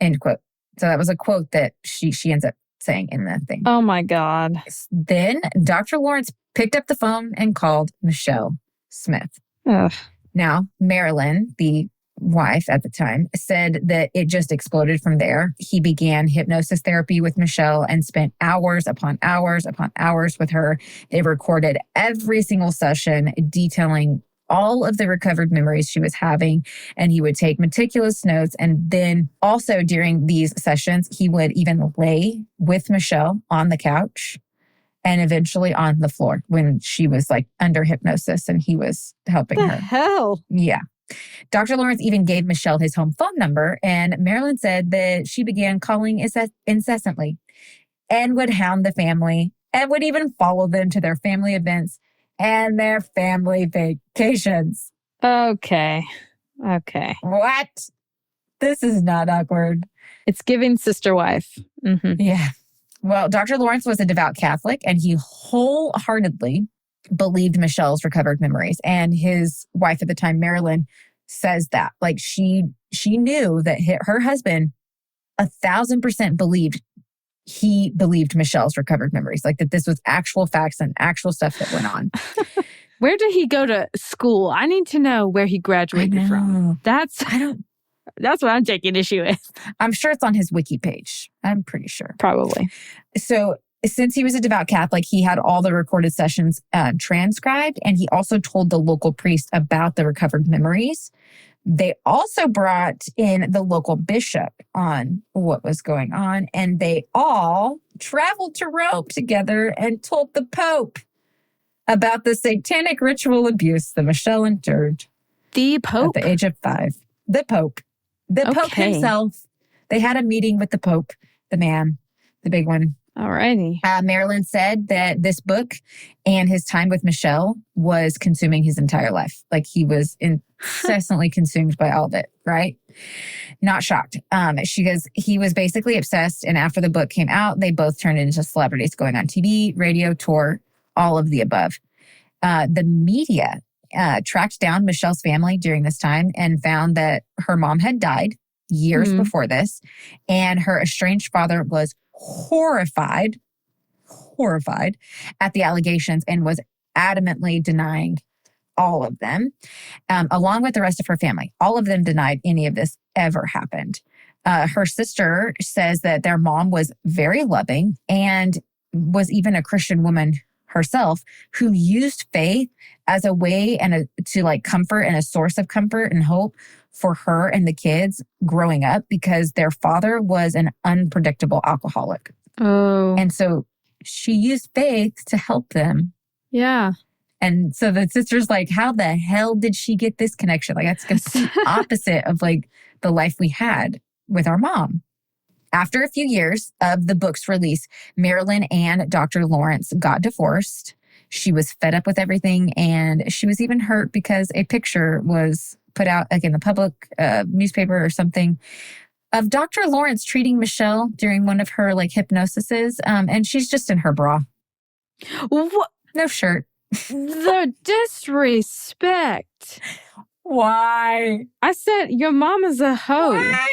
End quote. So that was a quote that she ends up saying in the thing. Oh my God. Then Dr. Lawrence picked up the phone and called Michelle Smith. Ugh. Now, Marilyn, the wife at the time, said that it just exploded from there. He began hypnosis therapy with Michelle and spent hours upon hours upon hours with her. They recorded every single session detailing all of the recovered memories she was having, and he would take meticulous notes. And then also during these sessions, he would even lay with Michelle on the couch and eventually on the floor when she was like under hypnosis and he was helping her. What the hell? Yeah. Dr. Lawrence even gave Michelle his home phone number, and Marilyn said that she began calling incessantly and would hound the family and would even follow them to their family events and their family vacations. Okay. What? This is not awkward. It's giving sister wife. Mm-hmm. Yeah. Well, Dr. Lawrence was a devout Catholic, and he wholeheartedly believed Michelle's recovered memories. And his wife at the time, Marilyn, says that. Like, she knew that her husband 1,000% believed Michelle's recovered memories. Like, that this was actual facts and actual stuff that went on. Where did he go to school? I need to know where he graduated from. That's what I'm taking issue with. I'm sure it's on his wiki page. I'm pretty sure. Probably. So since he was a devout Catholic, he had all the recorded sessions transcribed, and he also told the local priest about the recovered memories. They also brought in the local bishop on what was going on, and they all traveled to Rome together and told the Pope about the satanic ritual abuse that Michelle endured. The Pope? At the age of 5. The Pope. The Pope himself. They had a meeting with the Pope, the man, the big one. Alrighty. Marilyn said that this book and his time with Michelle was consuming his entire life. Like, he was incessantly consumed by all of it, right? Not shocked. She goes, he was basically obsessed. And after the book came out, they both turned into celebrities, going on TV, radio, tour, all of the above. The media tracked down Michelle's family during this time and found that her mom had died years before this. And her estranged father was horrified at the allegations and was adamantly denying all of them, along with the rest of her family. All of them denied any of this ever happened. Her sister says that their mom was very loving and was even a Christian woman herself, who used faith as a way to like comfort and a source of comfort and hope for her and the kids growing up, because their father was an unpredictable alcoholic. Oh. And so she used faith to help them. Yeah. And so the sister's like, how the hell did she get this connection? Like, that's complete opposite of like the life we had with our mom. After a few years of the book's release, Marilyn and Dr. Lawrence got divorced. She was fed up with everything, and she was even hurt because a picture was put out, like in the public newspaper or something, of Dr. Lawrence treating Michelle during one of her like hypnosises, and she's just in her bra. What? No shirt. The disrespect. Why? I said your mama's a hoe. Why?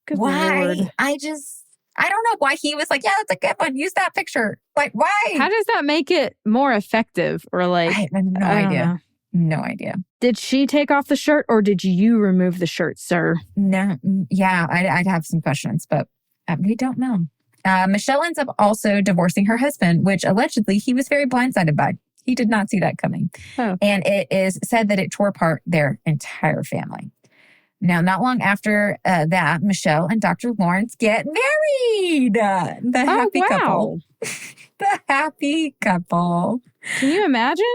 Good Why? Lord. I don't know why he was like, yeah, that's a good one. Use that picture. Like, why? How does that make it more effective? Or like, I have no idea. No idea. Did she take off the shirt or did you remove the shirt, sir? No. Yeah, I'd have some questions, but we don't know. Michelle ends up also divorcing her husband, which allegedly he was very blindsided by. He did not see that coming. Oh. And it is said that it tore apart their entire family. Now, not long after that, Michelle and Dr. Lawrence get married. The happy couple. The happy couple. Can you imagine?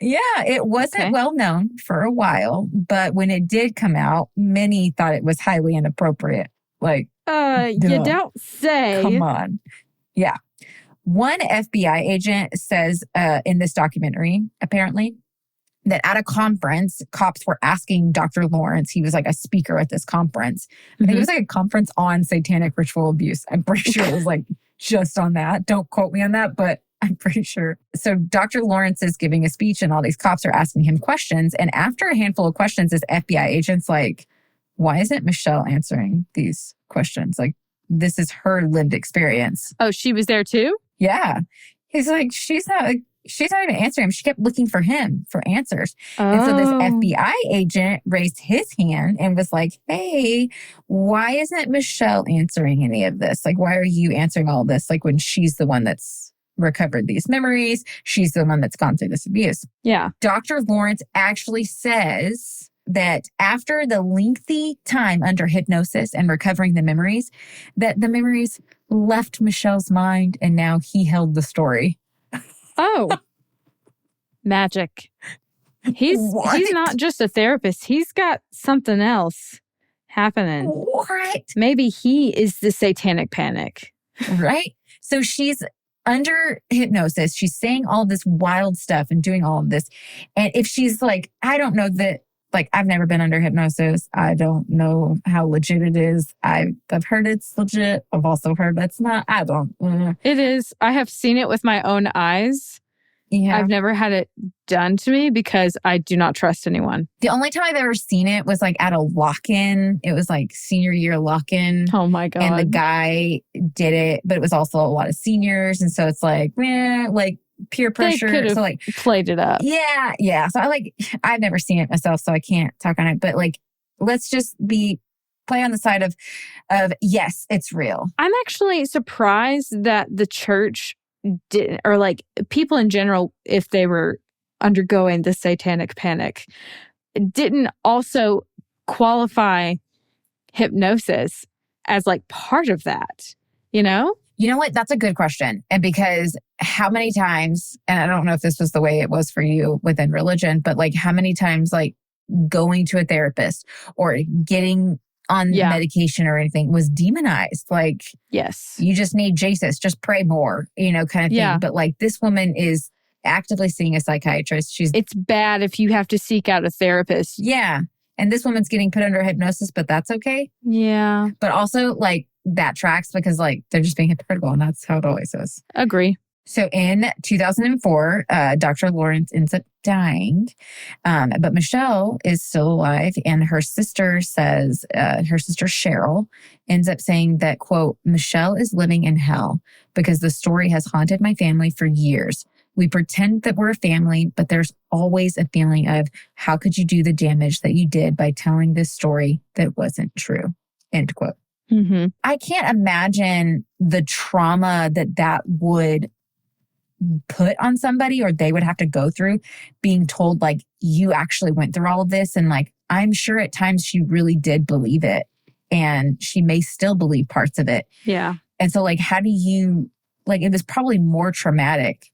Yeah, it wasn't well known for a while, but when it did come out, many thought it was highly inappropriate. Like, you don't say. Come on. Yeah. One FBI agent says in this documentary, apparently, that at a conference, cops were asking Dr. Lawrence, he was like a speaker at this conference. I think it was like a conference on satanic ritual abuse. I'm pretty sure it was like just on that. Don't quote me on that, but I'm pretty sure. So Dr. Lawrence is giving a speech and all these cops are asking him questions. And after a handful of questions, this FBI agent's like, why isn't Michelle answering these questions? Like, this is her lived experience. Oh, she was there too? Yeah. He's like, she's not even answering him. She kept looking for him for answers. And so this FBI agent raised his hand and was like, hey, why isn't Michelle answering any of this? Like, why are you answering all of this? Like, when she's the one that's recovered these memories, she's the one that's gone through this abuse. Yeah. Dr. Lawrence actually says that after the lengthy time under hypnosis and recovering the memories, that the memories left Michelle's mind and now he held the story. Oh, magic. He's not just a therapist. He's got something else happening. What? Maybe he is the Satanic Panic. Right? So she's under hypnosis. She's saying all this wild stuff and doing all of this. And if she's like, I don't know that, like, I've never been under hypnosis. I don't know how legit it is. I've heard it's legit. I've also heard that's not. I don't. It is. I have seen it with my own eyes. Yeah. I've never had it done to me because I do not trust anyone. The only time I've ever seen it was like at a lock-in. It was like senior year lock-in. Oh my God. And the guy did it, but it was also a lot of seniors. And so it's like, like peer pressure. They could have so like played it up. Yeah. Yeah. So I've never seen it myself, so I can't talk on it. But like, let's just play on the side of yes, it's real. I'm actually surprised that the church didn't, or like people in general, if they were undergoing the Satanic Panic, didn't also qualify hypnosis as like part of that, you know? You know what? That's a good question. And because how many times, and I don't know if this was the way it was for you within religion, but like how many times like going to a therapist or getting on medication or anything was demonized. Like, yes, you just need Jesus, just pray more, kind of thing. Yeah. But like this woman is actively seeing a psychiatrist. It's bad if you have to seek out a therapist. Yeah. And this woman's getting put under hypnosis, but that's okay. Yeah. But also like that tracks because like they're just being hypocritical, and that's how it always is. Agree. So in 2004, Dr. Lawrence ends up dying, but Michelle is still alive. And her sister says, her sister Cheryl ends up saying that, quote, Michelle is living in hell because the story has haunted my family for years. We pretend that we're a family, but there's always a feeling of how could you do the damage that you did by telling this story that wasn't true, end quote. Mm-hmm. I can't imagine the trauma that would put on somebody, or they would have to go through, being told like you actually went through all of this. And like, I'm sure at times she really did believe it, and she may still believe parts of it. Yeah. And so like, how do you, like, it was probably more traumatic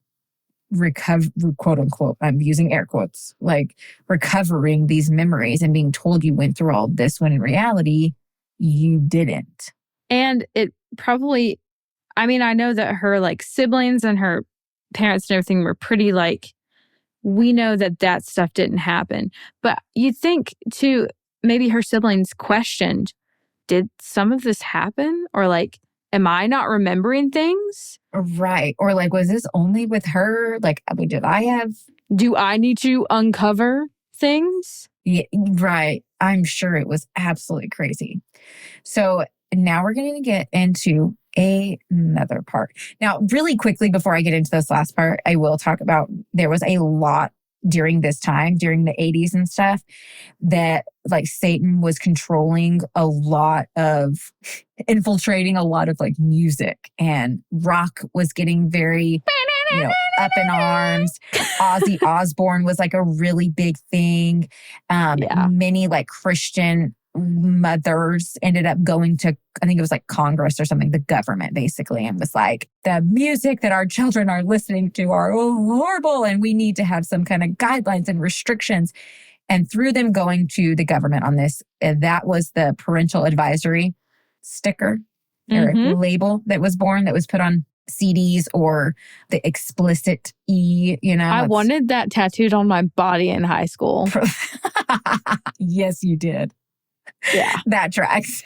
quote unquote, I'm using air quotes, like recovering these memories and being told you went through all of this when in reality you didn't. And it probably, I mean, I know that her like siblings and her parents and everything were pretty like, we know that stuff didn't happen. But you'd think too, maybe her siblings questioned, did some of this happen? Or like, am I not remembering things? Right. Or like, was this only with her? Like, do I need to uncover things? Yeah, right. I'm sure it was absolutely crazy. So now we're going to get into another part. Now, really quickly, before I get into this last part, I will talk about, there was a lot during this time, during the 80s and stuff, that like Satan was controlling a lot of, infiltrating a lot of like music, and rock was getting very, up in arms. Ozzy Osbourne was like a really big thing. Many like Christian mothers ended up going to, I think it was like Congress or something, the government basically, and was like, the music that our children are listening to are horrible, and we need to have some kind of guidelines and restrictions. And through them going to the government on this, that was the parental advisory sticker or label that was born, that was put on CDs, or the explicit E, I wanted that tattooed on my body in high school. Yes, you did. Yeah. That tracks.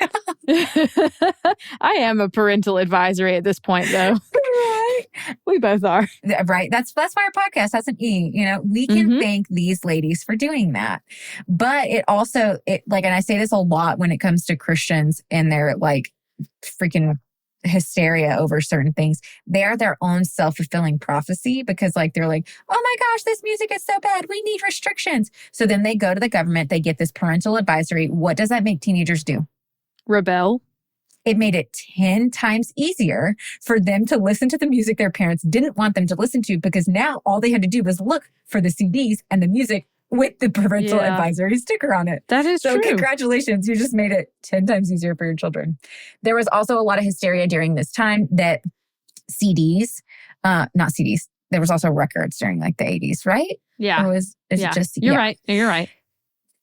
I am a parental advisory at this point, though. Right. We both are. Right. That's why our podcast has an E. We can thank these ladies for doing that. But it also, and I say this a lot when it comes to Christians and their like freaking hysteria over certain things. They are their own self-fulfilling prophecy, because like they're like, oh my gosh, this music is so bad, we need restrictions. So then they go to the government, they get this parental advisory. What does that make teenagers do? Rebel. It made it 10 times easier for them to listen to the music their parents didn't want them to listen to, because now all they had to do was look for the CDs and the music with the parental advisory sticker on it. That is so true. Congratulations. You just made it 10 times easier for your children. There was also a lot of hysteria during this time that there was also records during like the 80s, right? Yeah. Or is it just... You're right. You're right.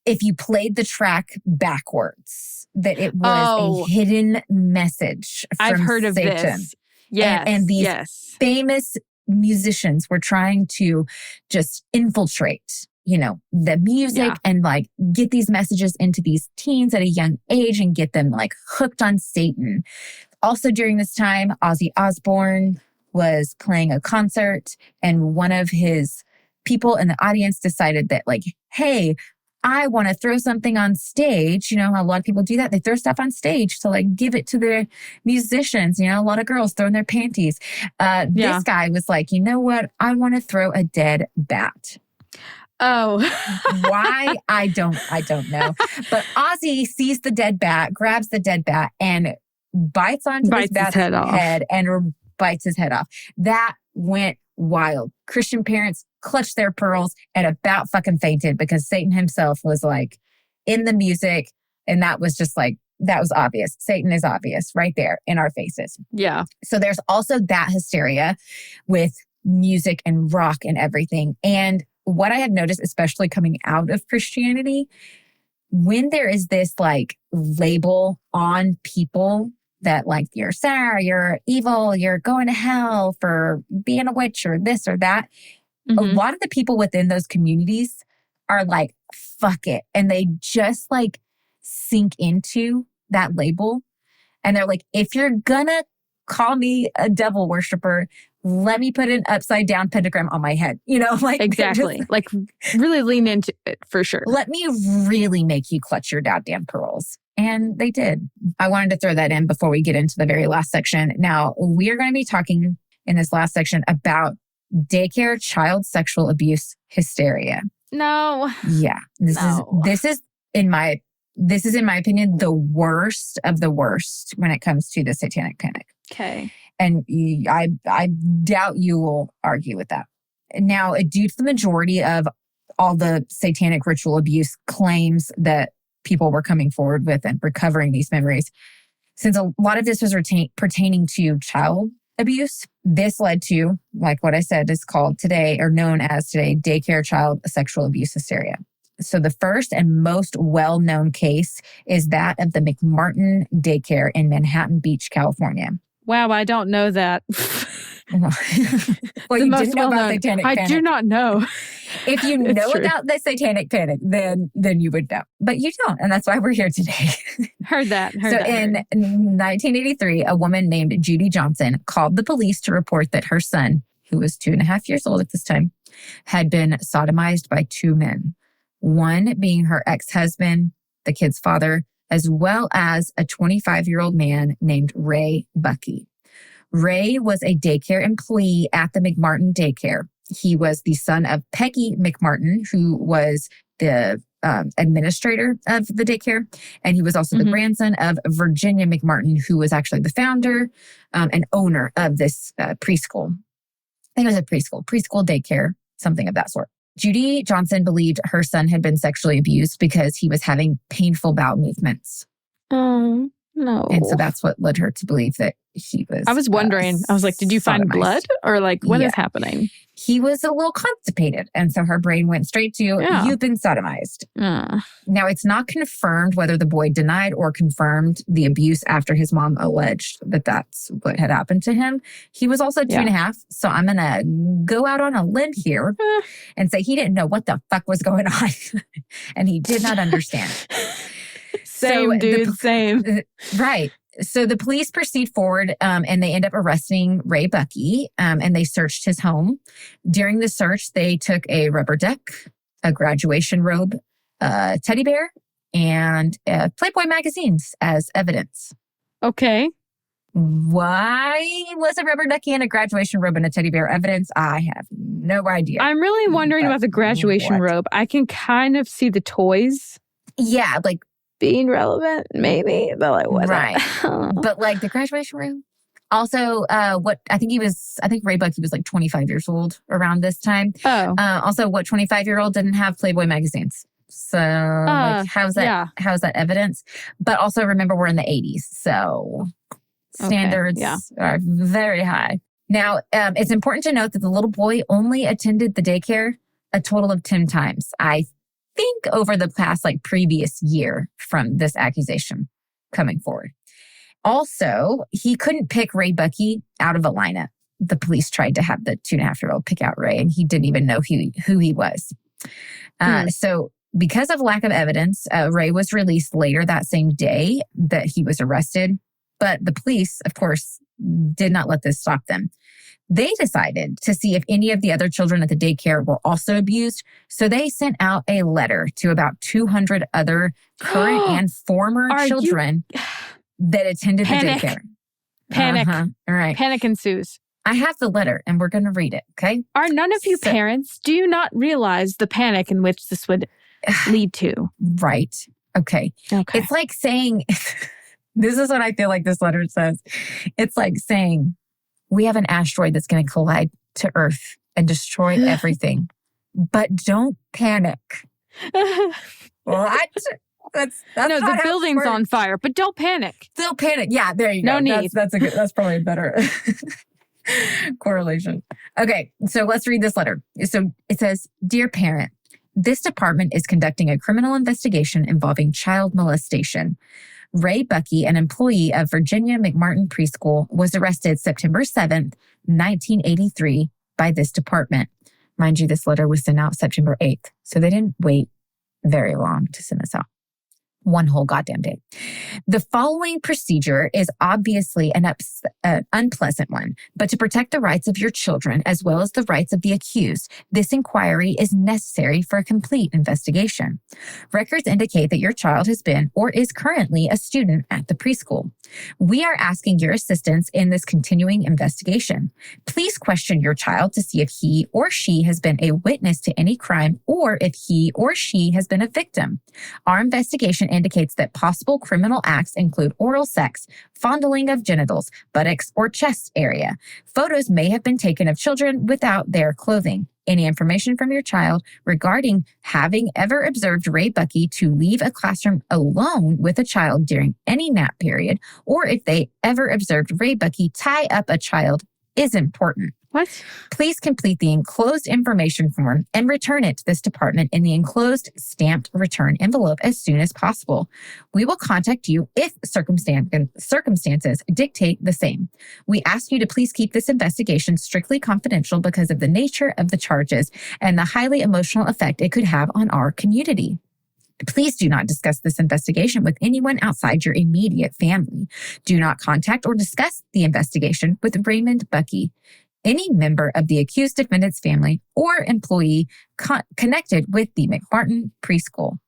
If you played the track backwards, that it was a hidden message from I've heard of Satan. this. Yes. And these famous musicians were trying to just infiltrate, the music and like get these messages into these teens at a young age and get them like hooked on Satan. Also during this time, Ozzy Osbourne was playing a concert and one of his people in the audience decided that like, hey, I want to throw something on stage. You know how a lot of people do that? They throw stuff on stage to like give it to the musicians. A lot of girls throwing their panties. This guy was like, you know what? I want to throw a dead bat. Oh. Why? I don't know. But Ozzy sees the dead bat, grabs the dead bat and bites his bat's head and bites his head off. That went wild. Christian parents clutched their pearls and about fucking fainted because Satan himself was like in the music. And that was just like, that was obvious. Satan is obvious right there in our faces. Yeah. So there's also that hysteria with music and rock and everything. And what I have noticed, especially coming out of Christianity, when there is this like label on people that like you're sour, you're evil, you're going to hell for being a witch or this or that. A lot of the people within those communities are like, fuck it. And they just like sink into that label. And they're like, if you're gonna call me a devil worshiper, let me put an upside down pentagram on my head. Like exactly. Like really lean into it for sure. Let me really make you clutch your goddamn pearls. And they did. I wanted to throw that in before we get into the very last section. Now, we are going to be talking in this last section about daycare child sexual abuse hysteria. No. Yeah. This is in my opinion the worst of the worst when it comes to the Satanic Panic. Okay. And I doubt you will argue with that. Now, due to the majority of all the Satanic Ritual Abuse claims that people were coming forward with and recovering these memories, since a lot of this was pertaining to child abuse, this led to, like what I said, is called today, or known as today, daycare child sexual abuse hysteria. So the first and most well-known case is that of the McMartin Daycare in Manhattan Beach, California. Wow, I don't know that. Well, you didn't know about Satanic Panic. I do not know. If you know about the Satanic Panic, then you would know. But you don't, and that's why we're here today. Heard that. In 1983, a woman named Judy Johnson called the police to report that her son, who was 2.5 years old at this time, had been sodomized by two men. One being her ex-husband, the kid's father, as well as a 25-year-old man named Ray Bucky. Ray was a daycare employee at the McMartin Daycare. He was the son of Peggy McMartin, who was the administrator of the daycare. And he was also the grandson of Virginia McMartin, who was actually the founder and owner of this preschool. I think it was a preschool daycare, something of that sort. Judy Johnson believed her son had been sexually abused because he was having painful bowel movements. Oh, no. And so that's what led her to believe that he was... I was wondering. I was like, did you find blood? Or like, what is happening? He was a little constipated. And so her brain went straight to, you've been sodomized. Now, it's not confirmed whether the boy denied or confirmed the abuse after his mom alleged that that's what had happened to him. He was also 2.5. So I'm going to go out on a limb here and say he didn't know what the fuck was going on. And he did not understand. Same, dude, same. Right. So the police proceed forward and they end up arresting Ray Bucky and they searched his home. During the search, they took a rubber duck, a graduation robe, a teddy bear, and Playboy magazines as evidence. Okay. Why was a rubber ducky and a graduation robe and a teddy bear evidence? I have no idea. I'm really wondering about the graduation robe. I can kind of see the toys. Yeah, like being relevant, maybe, but like what? Right. But like the graduation room. Also, I think Ray Bucky was like 25 years old around this time. Oh. Also, what 25-year-old didn't have Playboy magazines? So like, how's that evidence? But also remember we're in the 80s, so standards are very high. Now, it's important to note that the little boy only attended the daycare a total of 10 times. I think over the past previous year from this accusation coming forward. Also, he couldn't pick Ray Buckey out of a lineup. The police tried to have the 2.5-year-old pick out Ray, and he didn't even know who he was. So because of lack of evidence, Ray was released later that same day that he was arrested. But the police, of course, did not let this stop them. They decided to see if any of the other children at the daycare were also abused. So they sent out a letter to about 200 other current and former children that attended the daycare. Panic. All right. Panic ensues. I have the letter and we're going to read it, okay? Are none of you parents, do you not realize the panic in which this would lead to? Right. Okay. It's like saying, this is what I feel like this letter says. It's like saying, we have an asteroid that's going to collide to Earth and destroy everything, but don't panic. What? That's no, the building's on fire, but don't panic. Don't panic. Yeah, there you go. No need. That's probably a better correlation. Okay, so let's read this letter. So it says, Dear parent, this department is conducting a criminal investigation involving child molestation. Ray Buckey, an employee of Virginia McMartin Preschool, was arrested September 7th, 1983 by this department. Mind you, this letter was sent out September 8th, so they didn't wait very long to send this out. One whole goddamn day. The following procedure is obviously an unpleasant one, but to protect the rights of your children as well as the rights of the accused, this inquiry is necessary for a complete investigation. Records indicate that your child has been or is currently a student at the preschool. We are asking your assistance in this continuing investigation. Please question your child to see if he or she has been a witness to any crime or if he or she has been a victim. Our investigation indicates that possible criminal acts include oral sex, fondling of genitals, buttocks, or chest area. Photos may have been taken of children without their clothing. Any information from your child regarding having ever observed Ray Buckey to leave a classroom alone with a child during any nap period, or if they ever observed Ray Buckey tie up a child is important. What? Please complete the enclosed information form and return it to this department in the enclosed stamped return envelope as soon as possible. We will contact you if circumstances dictate the same. We ask you to please keep this investigation strictly confidential because of the nature of the charges and the highly emotional effect it could have on our community. Please do not discuss this investigation with anyone outside your immediate family. Do not contact or discuss the investigation with Raymond Buckey, any member of the accused defendant's family, or employee connected with the McMartin Preschool.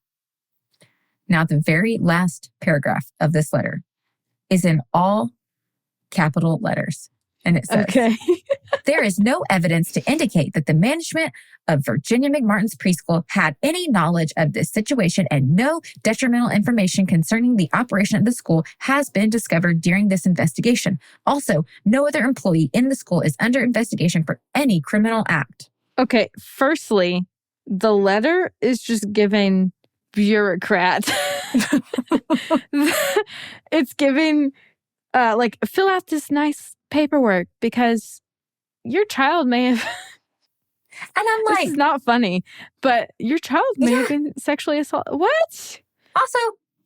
Now, the very last paragraph of this letter is in all capital letters. And it says, there is no evidence to indicate that the management of Virginia McMartin's preschool had any knowledge of this situation, and no detrimental information concerning the operation of the school has been discovered during this investigation. Also, no other employee in the school is under investigation for any criminal act. Okay, firstly, the letter is just giving bureaucrat. It's giving, fill out this nice paperwork because your child may have... And I'm like... This is not funny, but your child may have been sexually assaulted. What? Also,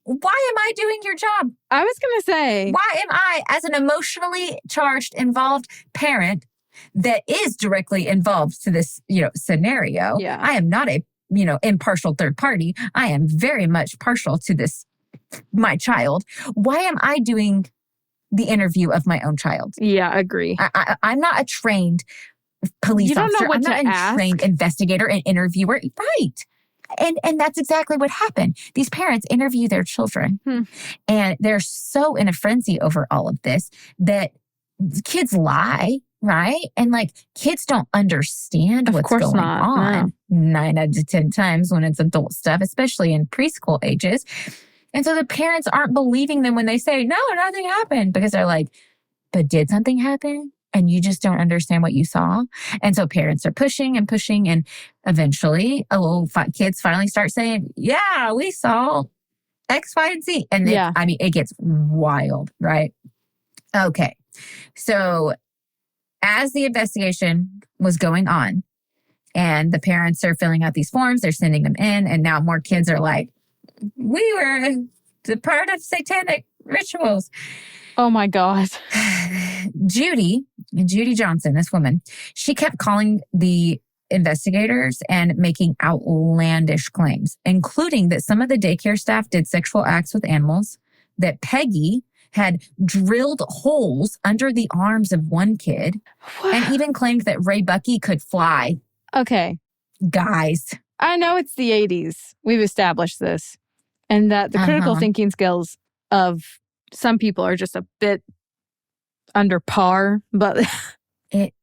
why am I doing your job? I was going to say... Why am I, as an emotionally charged, involved parent that is directly involved to this, scenario, I am not a, impartial third party. I am very much partial to this, my child. Why am I doing the interview of my own child? Yeah, agree. I'm not a trained police officer. I'm not a trained investigator and interviewer. Right. And that's exactly what happened. These parents interview their children and they're so in a frenzy over all of this that kids lie, right? And kids don't understand what's going on 9 out of 10 times when it's adult stuff, especially in preschool ages. And so the parents aren't believing them when they say, no, nothing happened, because they're like, but did something happen? And you just don't understand what you saw. And so parents are pushing and pushing. And eventually kids finally start saying, yeah, we saw X, Y, and Z. And it gets wild, right? Okay. So As the investigation was going on and the parents are filling out these forms, they're sending them in, and now more kids are like, we were the part of satanic rituals. Oh my God. Judy Johnson, this woman, she kept calling the investigators and making outlandish claims, including that some of the daycare staff did sexual acts with animals, that Peggy had drilled holes under the arms of one kid, and even claimed that Ray Bucky could fly. Okay. Guys. I know it's the 80s. We've established this. And that the critical thinking skills of some people are just a bit under par, but this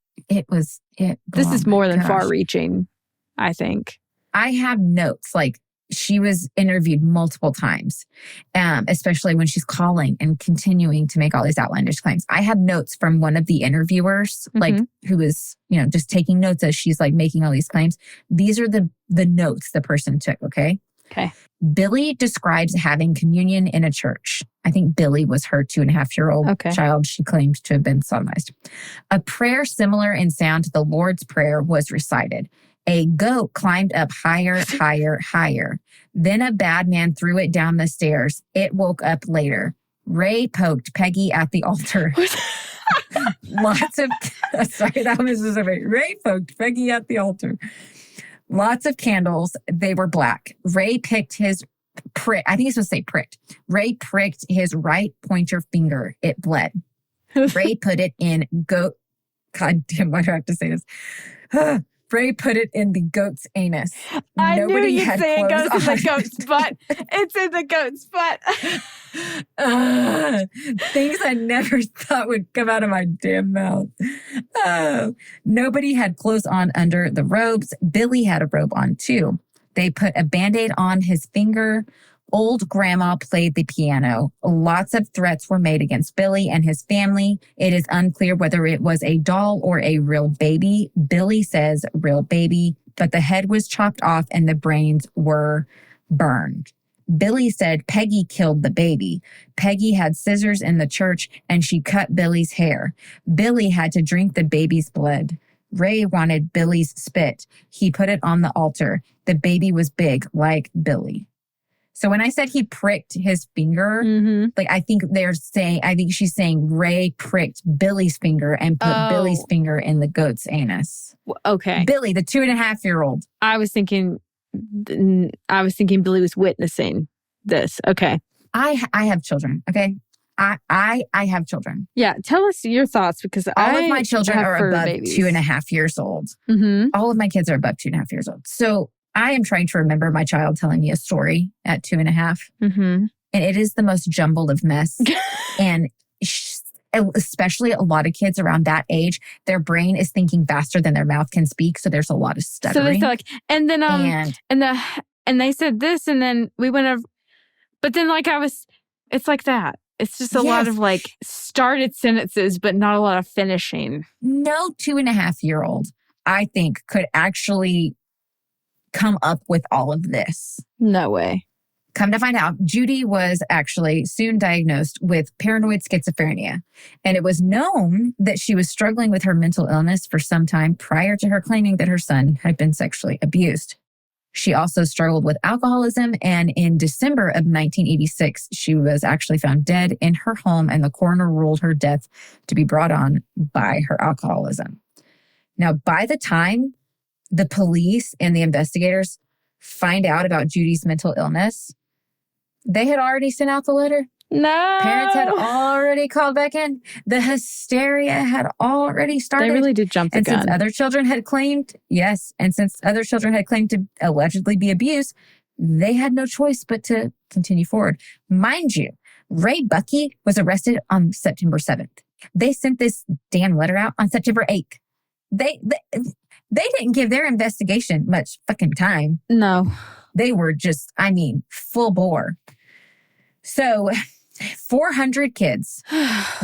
is more than far reaching, I think. I have notes, like she was interviewed multiple times, especially when she's calling and continuing to make all these outlandish claims. I have notes from one of the interviewers, like who was, just taking notes as she's like making all these claims. These are the notes the person took. Okay. Billy describes having communion in a church. I think Billy was her 2.5-year-old child. She claimed to have been sodomized. A prayer similar in sound to the Lord's Prayer was recited. A goat climbed up higher, higher, higher. Then a bad man threw it down the stairs. It woke up later. Ray poked Peggy at the altar. Ray poked Peggy at the altar. Lots of candles. They were black. Ray picked his I think he's supposed to say pricked. Ray pricked his right pointer finger. It bled. Ray put it in God damn, why do I have to say this? Ray put it in the goat's anus. I knew you'd say it goes in the goat's butt. It's in the goat's butt. Things I never thought would come out of my damn mouth. Nobody had clothes on under the robes. Billy had a robe on too. They put a Band-Aid on his finger. Old grandma played the piano. Lots of threats were made against Billy and his family. It is unclear whether it was a doll or a real baby. Billy says real baby, but the head was chopped off and the brains were burned. Billy said Peggy killed the baby. Peggy had scissors in the church and she cut Billy's hair. Billy had to drink the baby's blood. Ray wanted Billy's spit. He put it on the altar. The baby was big, like Billy. So when I said he pricked his finger, I think she's saying Ray pricked Billy's finger and put Billy's finger in the goat's anus. Okay. Billy, the 2.5-year-old. I was thinking Billy was witnessing this. Okay. I have children. Okay. I have children. Yeah. Tell us your thoughts, because all of my children are above babies. 2.5 years old. All of my kids are above 2.5 years old. So I am trying to remember my child telling me a story at 2.5. And it is the most jumbled of mess. And especially a lot of kids around that age, their brain is thinking faster than their mouth can speak. So there's a lot of stuttering. So they like, and then, and they said this, and then we went over, but then it's like that. It's just a lot of started sentences, but not a lot of finishing. No 2.5-year-old, I think, could actually come up with all of this. No way. Come to find out, Judy was actually soon diagnosed with paranoid schizophrenia. And it was known that she was struggling with her mental illness for some time prior to her claiming that her son had been sexually abused. She also struggled with alcoholism, and in December of 1986, she was actually found dead in her home, and the coroner ruled her death to be brought on by her alcoholism. Now, by the time the police and the investigators find out about Judy's mental illness, they had already sent out the letter. No. Parents had already called back in. The hysteria had already started. They really did jump the gun. And since other children had claimed to allegedly be abused, they had no choice but to continue forward. Mind you, Ray Bucky was arrested on September 7th. They sent this damn letter out on September 8th. They didn't give their investigation much fucking time. No. They were just, full bore. So 400 kids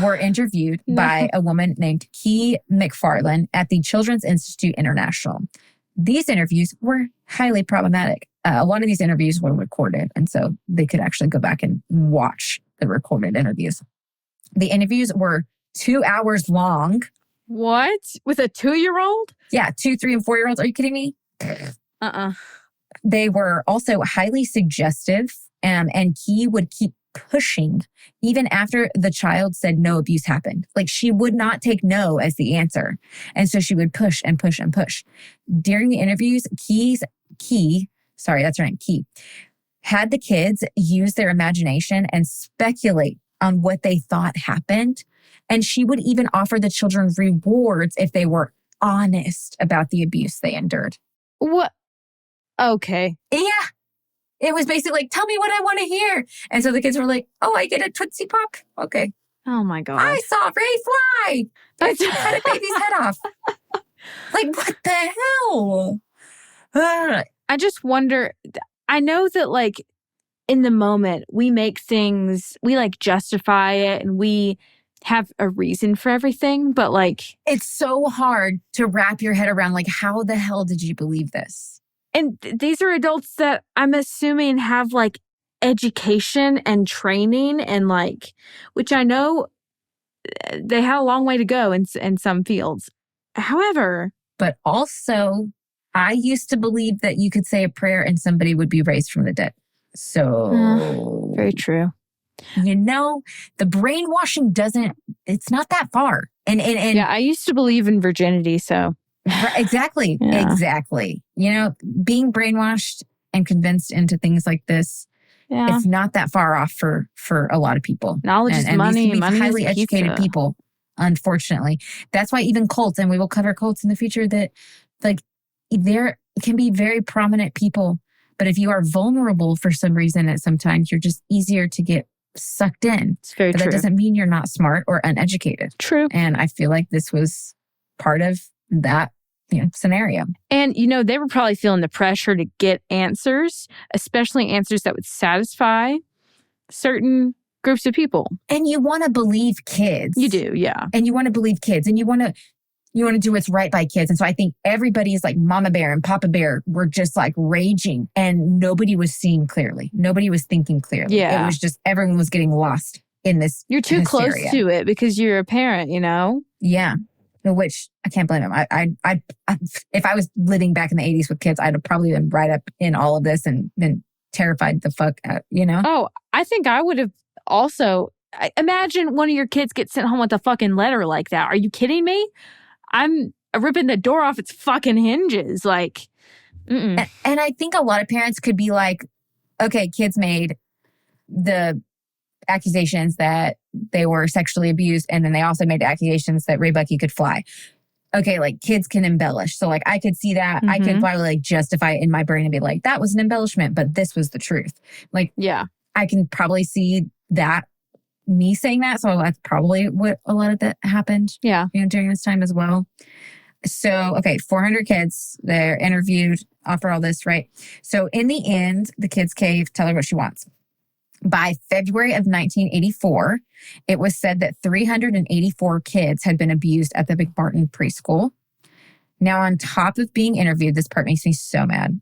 were interviewed by a woman named Key McFarland at the Children's Institute International. These interviews were highly problematic. A lot of these interviews were recorded, and so they could actually go back and watch the recorded interviews. The interviews were 2 hours long. What? With a 2-year-old? Yeah, 2, 3, and 4-year-olds. Are you kidding me? They were also highly suggestive, and Key would keep pushing even after the child said no abuse happened. Like, she would not take no as the answer. And so she would push and push and push. During the interviews, Key, that's her name, Key, had the kids use their imagination and speculate on what they thought happened. And she would even offer the children rewards if they were honest about the abuse they endured. What? Okay. Yeah. It was basically like, tell me what I want to hear. And so the kids were like, oh, I get a Tootsie Pop? Okay. Oh my God. I saw Ray fly. I cut a baby's head off. Like, what the hell? I just wonder, I know that like in the moment we make things, we like justify it and we have a reason for everything, but like... It's so hard to wrap your head around, like, how the hell did you believe this? And these are adults that I'm assuming have like education and training and like, which I know they had a long way to go in some fields. However... But also, I used to believe that you could say a prayer and somebody would be raised from the dead. So... very true. You know, the brainwashing it's not that far. And yeah, I used to believe in virginity, so... Exactly. Yeah. Exactly. You know, being brainwashed and convinced into things like this, it's not that far off for a lot of people. Knowledge is money. These Money highly is educated people, unfortunately. That's why even cults, and we will cover cults in the future, that like there can be very prominent people, but if you are vulnerable for some reason at some times, you're just easier to get sucked in. It's very but true. That doesn't mean you're not smart or uneducated. True. And I feel like this was part of that scenario. And, they were probably feeling the pressure to get answers, especially answers that would satisfy certain groups of people. And you want to believe kids. You do, yeah. And you want to believe kids, and you want to do what's right by kids. And so I think everybody is like Mama Bear and Papa Bear were just like raging, and nobody was seeing clearly. Nobody was thinking clearly. Yeah. It was just everyone was getting lost in this. You're too hysteria. close to it because you're a parent, Yeah. Which I can't blame him. I if I was living back in the 80s with kids, I'd have probably been right up in all of this and been terrified the fuck out, Oh, I think I would have also. Imagine one of your kids gets sent home with a fucking letter like that. Are you kidding me? I'm ripping the door off its fucking hinges. Like, and I think a lot of parents could be like, okay, kids made the accusations that they were sexually abused, and then they also made accusations that Ray Bucky could fly. Okay, like kids can embellish. So like I could see that. I could probably like justify it in my brain and be like, that was an embellishment, but this was the truth. Like, yeah, I can probably see that, me saying that. So that's probably what a lot of that happened. Yeah. During this time as well. So, okay, 400 kids, they're interviewed, offer all this, right? So in the end, the kids cave, tell her what she wants. By February of 1984, it was said that 384 kids had been abused at the McMartin preschool. Now, on top of being interviewed, this part makes me so mad.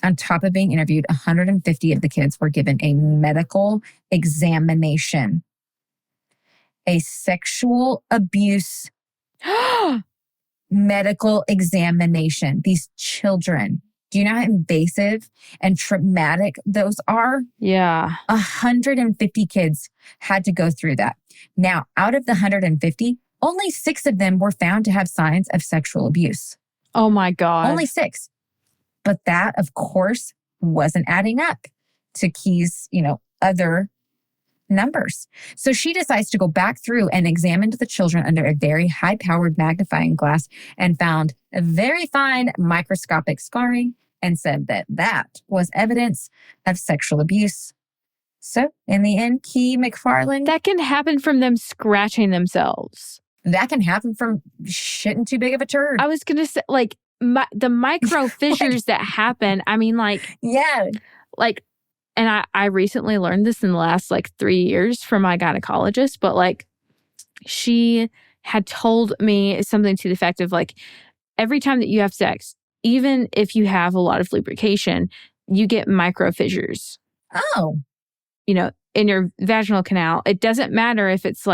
On top of being interviewed, 150 of the kids were given a medical examination. A sexual abuse medical examination. These children. Do you know how invasive and traumatic those are? Yeah. 150 kids had to go through that. Now, out of the 150, only 6 of them were found to have signs of sexual abuse. Oh my God. Only 6. But that, of course, wasn't adding up to Key's, other numbers. So she decides to go back through and examine the children under a very high-powered magnifying glass and found a very fine microscopic scarring and said that that was evidence of sexual abuse. So in the end, Key McFarland... That can happen from them scratching themselves. That can happen from shitting too big of a turd. I was going to say, like, the micro fissures that happen, I mean, like... Yeah. Like... And I recently learned this in the last 3 years from my gynecologist, but she had told me something to the effect of every time that you have sex, even if you have a lot of lubrication, you get micro fissures. Oh. In your vaginal canal. It doesn't matter if it's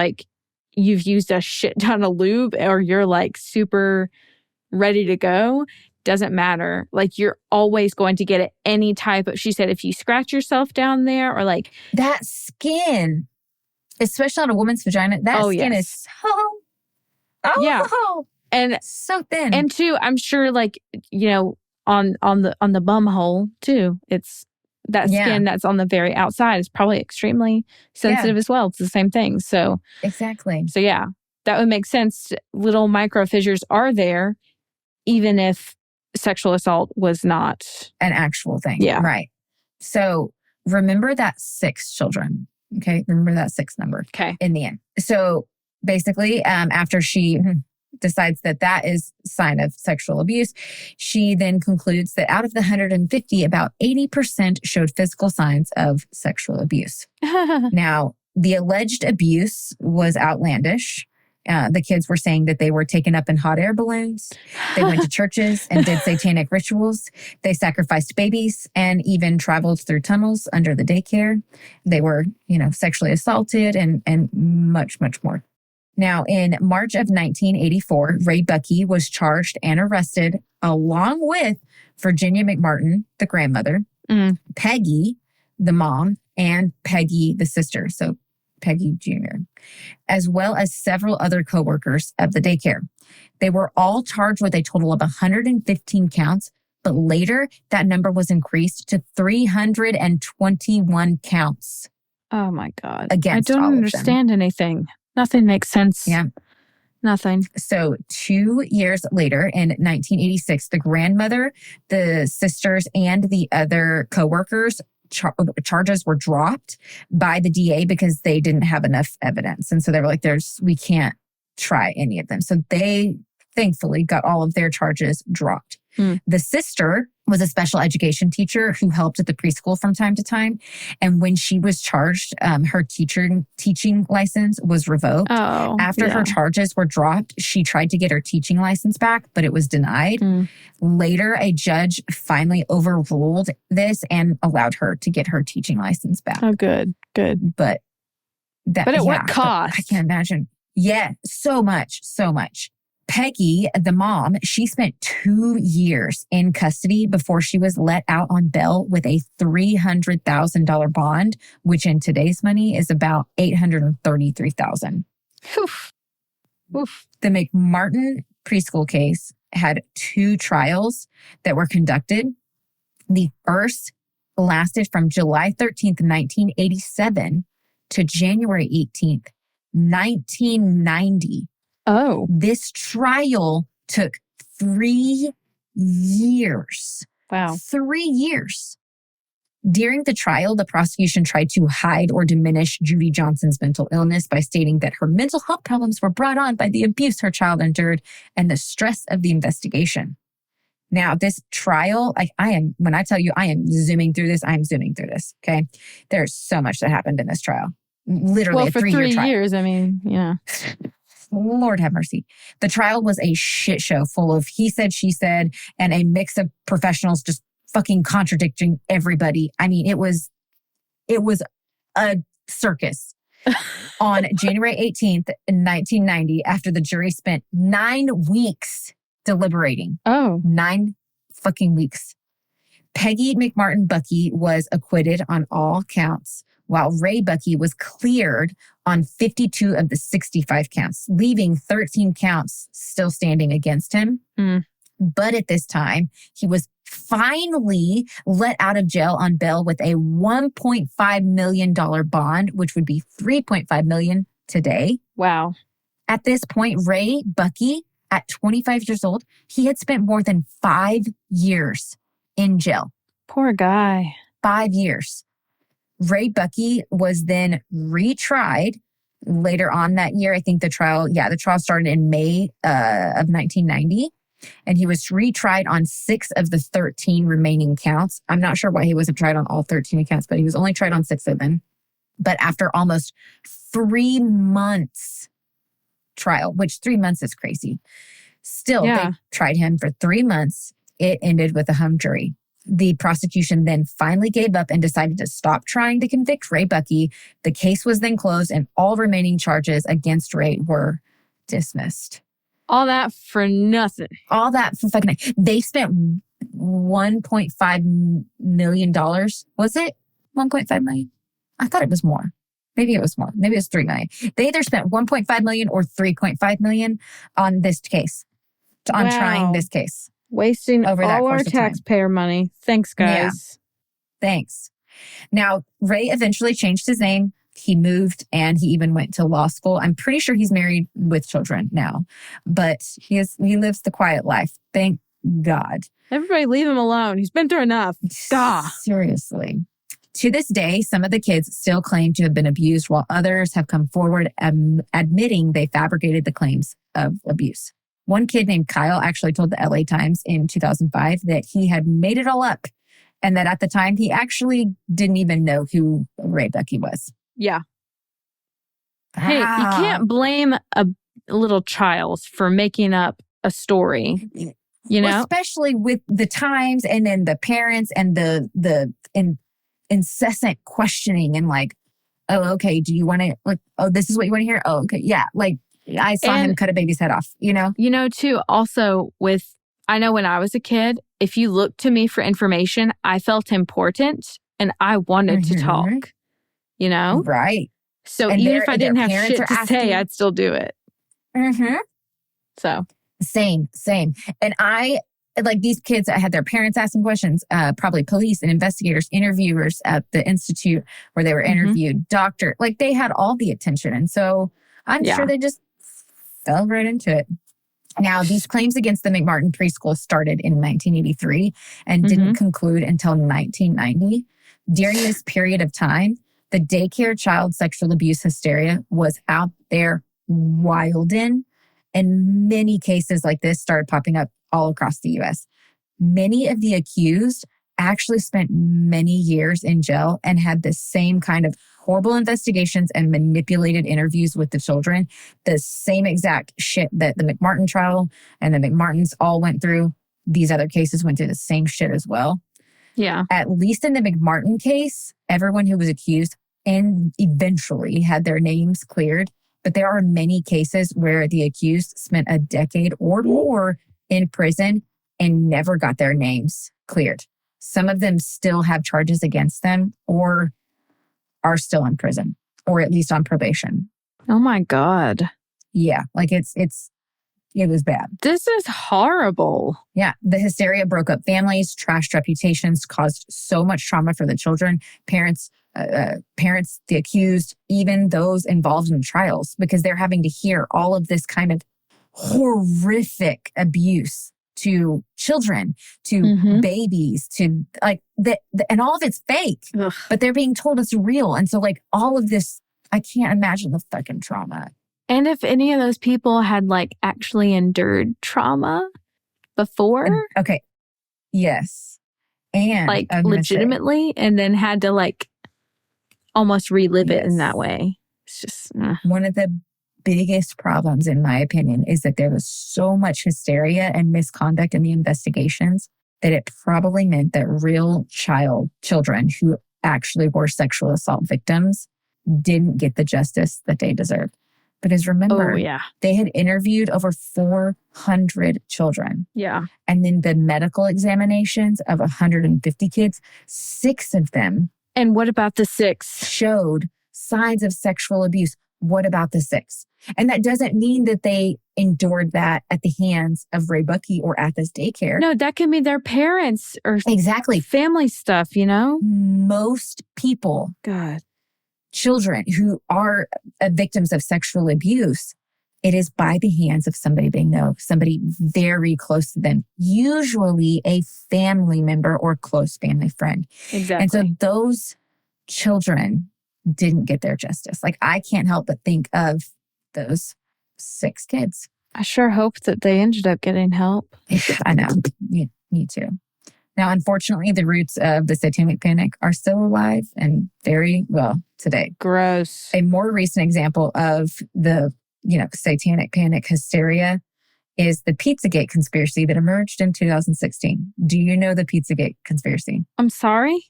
you've used a shit ton of lube or you're like super ready to go, doesn't matter. Like you're always going to get it any type of, she said, if you scratch yourself down there or like. That skin, especially on a woman's vagina, that skin is so, and so thin. And two, I'm sure like, you know, on the bum hole too, it's that skin that's on the very outside is probably extremely sensitive as well. It's the same thing. So exactly. So yeah, that would make sense. Little micro fissures are there, even if sexual assault was not an actual thing. Yeah. Right. So remember that 6 children. Okay. Remember that 6 number. Okay. In the end. So basically, after she decides that that is a sign of sexual abuse, she then concludes that out of the 150, about 80% showed physical signs of sexual abuse. Now, the alleged abuse was outlandish. The kids were saying that they were taken up in hot air balloons. They went to churches and did satanic rituals. They sacrificed babies and even traveled through tunnels under the daycare. They were, sexually assaulted and much, much more. Now, in March of 1984, Ray Buckey was charged and arrested along with Virginia McMartin, the grandmother, Peggy, the mom, and Peggy, the sister. So Peggy Jr., as well as several other coworkers of the daycare. They were all charged with a total of 115 counts, but later that number was increased to 321 counts. Oh my God. Against I don't all understand anything. Nothing makes sense. Yeah. Nothing. So 2 years later, in 1986, the grandmother, the sisters, and the other coworkers charges were dropped by the DA because they didn't have enough evidence. And so they were like, we can't try any of them. So they thankfully got all of their charges dropped. The sister was a special education teacher who helped at the preschool from time to time. And when she was charged, her teaching license was revoked. After her charges were dropped, she tried to get her teaching license back, but it was denied. Later, a judge finally overruled this and allowed her to get her teaching license back. Oh, good. But at what cost? I can't imagine. Yeah, so much. Peggy, the mom, she spent 2 years in custody before she was let out on bail with a $300,000 bond, which in today's money is about $833,000. The McMartin preschool case had 2 trials that were conducted. The first lasted from July 13th, 1987 to January 18th, 1990. Oh. This trial took 3 years. Wow. 3 years. During the trial, the prosecution tried to hide or diminish Judy Johnson's mental illness by stating that her mental health problems were brought on by the abuse her child endured and the stress of the investigation. Now, this trial, when I tell you I am zooming through this, I'm zooming through this, okay? There's so much that happened in this trial. Literally for a 3-year 3 trial. years, I mean, yeah. Lord have mercy. The trial was a shit show full of he said, she said, and a mix of professionals just fucking contradicting everybody. I mean, it was a circus. On January 18th, 1990, after the jury spent 9 weeks deliberating. 9 fucking weeks. Peggy McMartin Buckey was acquitted on all counts, while Ray Buckey was cleared on 52 of the 65 counts, leaving 13 counts still standing against him. But at this time, he was finally let out of jail on bail with a $1.5 million bond, which would be $3.5 million today. Wow. At this point, Ray Buckey, at 25 years old, he had spent more than 5 years in jail. Poor guy. 5 years. Ray Buckey was then retried later on that year. I think the trial started in May of 1990. And he was retried on 6 of the 13 remaining counts. I'm not sure why he wasn't tried on all 13 counts, but he was only tried on 6 of them. But after almost 3 months trial, which 3 months is crazy. Still, they tried him for 3 months. It ended with a hung jury. The prosecution then finally gave up and decided to stop trying to convict Ray Buckey. The case was then closed and all remaining charges against Ray were dismissed. All that for nothing. All that for fucking... They spent $1.5 million. Was it $1.5 million? I thought it was more. Maybe it was more. Maybe it was $3 million. They either spent $1.5 million or $3.5 million on this case, on trying this case. Wasting all our taxpayer money. Thanks, guys. Yeah. Thanks. Now, Ray eventually changed his name. He moved and he even went to law school. I'm pretty sure he's married with children now, but he lives the quiet life. Thank God. Everybody leave him alone. He's been through enough. Gah. Seriously. To this day, some of the kids still claim to have been abused, while others have come forward admitting they fabricated the claims of abuse. One kid named Kyle actually told the LA Times in 2005 that he had made it all up and that at the time he actually didn't even know who Ray Buckey was. Yeah. Hey, you can't blame a little child for making up a story, you know? Well, especially with the times and then the parents and the incessant questioning and like, oh, okay, do you want to, like, oh, this is what you want to hear? Oh, okay, yeah, like, I saw him cut a baby's head off, you know? You know, too, also with, I know when I was a kid, if you looked to me for information, I felt important and I wanted to talk, you know? Right. So and even if I didn't have shit to say, I'd still do it. Mm-hmm. So. Same. And like these kids that had their parents asking questions, probably police and investigators, interviewers at the institute where they were interviewed, doctor, like they had all the attention. And so I'm sure they just fell right into it. Now, these claims against the McMartin preschool started in 1983 and didn't conclude until 1990. During this period of time, the daycare child sexual abuse hysteria was out there wildin', and many cases like this started popping up all across the U.S. Many of the accused actually spent many years in jail and had the same kind of horrible investigations and manipulated interviews with the children. The same exact shit that the McMartin trial and the McMartins all went through. These other cases went through the same shit as well. Yeah. At least in the McMartin case, everyone who was accused and eventually had their names cleared. But there are many cases where the accused spent a decade or more in prison and never got their names cleared. Some of them still have charges against them or are still in prison or at least on probation. Oh my God. Yeah, like it was bad. This is horrible. Yeah, the hysteria broke up families, trashed reputations, caused so much trauma for the children, parents, the accused, even those involved in trials, because they're having to hear all of this kind of horrific abuse to children, to babies, to like and all of it's fake, but they're being told it's real. And so like all of this, I can't imagine the fucking trauma. And if any of those people had like actually endured trauma before. Okay. Yes. And like legitimately, and then had to like almost relive it in that way. It's just one of the biggest problems, in my opinion, is that there was so much hysteria and misconduct in the investigations that it probably meant that real children who actually were sexual assault victims didn't get the justice that they deserved. Because remember, they had interviewed over 400 children. Yeah. And then the medical examinations of 150 kids, 6 of them. And what about the 6? Showed signs of sexual abuse. What about the 6? And that doesn't mean that they endured that at the hands of Ray Buckey or at this daycare. No, that can be their parents or exactly family stuff, you know? Most people, children who are victims of sexual abuse, it is by the hands of somebody they know, somebody very close to them, usually a family member or close family friend. Exactly. And so those children didn't get their justice. Like, I can't help but think of those 6 kids. I sure hope that they ended up getting help. I know. Me too. Now, unfortunately, the roots of the Satanic Panic are still alive and very well today. Gross. A more recent example of the, Satanic Panic hysteria is the Pizzagate conspiracy that emerged in 2016. Do you know the Pizzagate conspiracy? I'm sorry?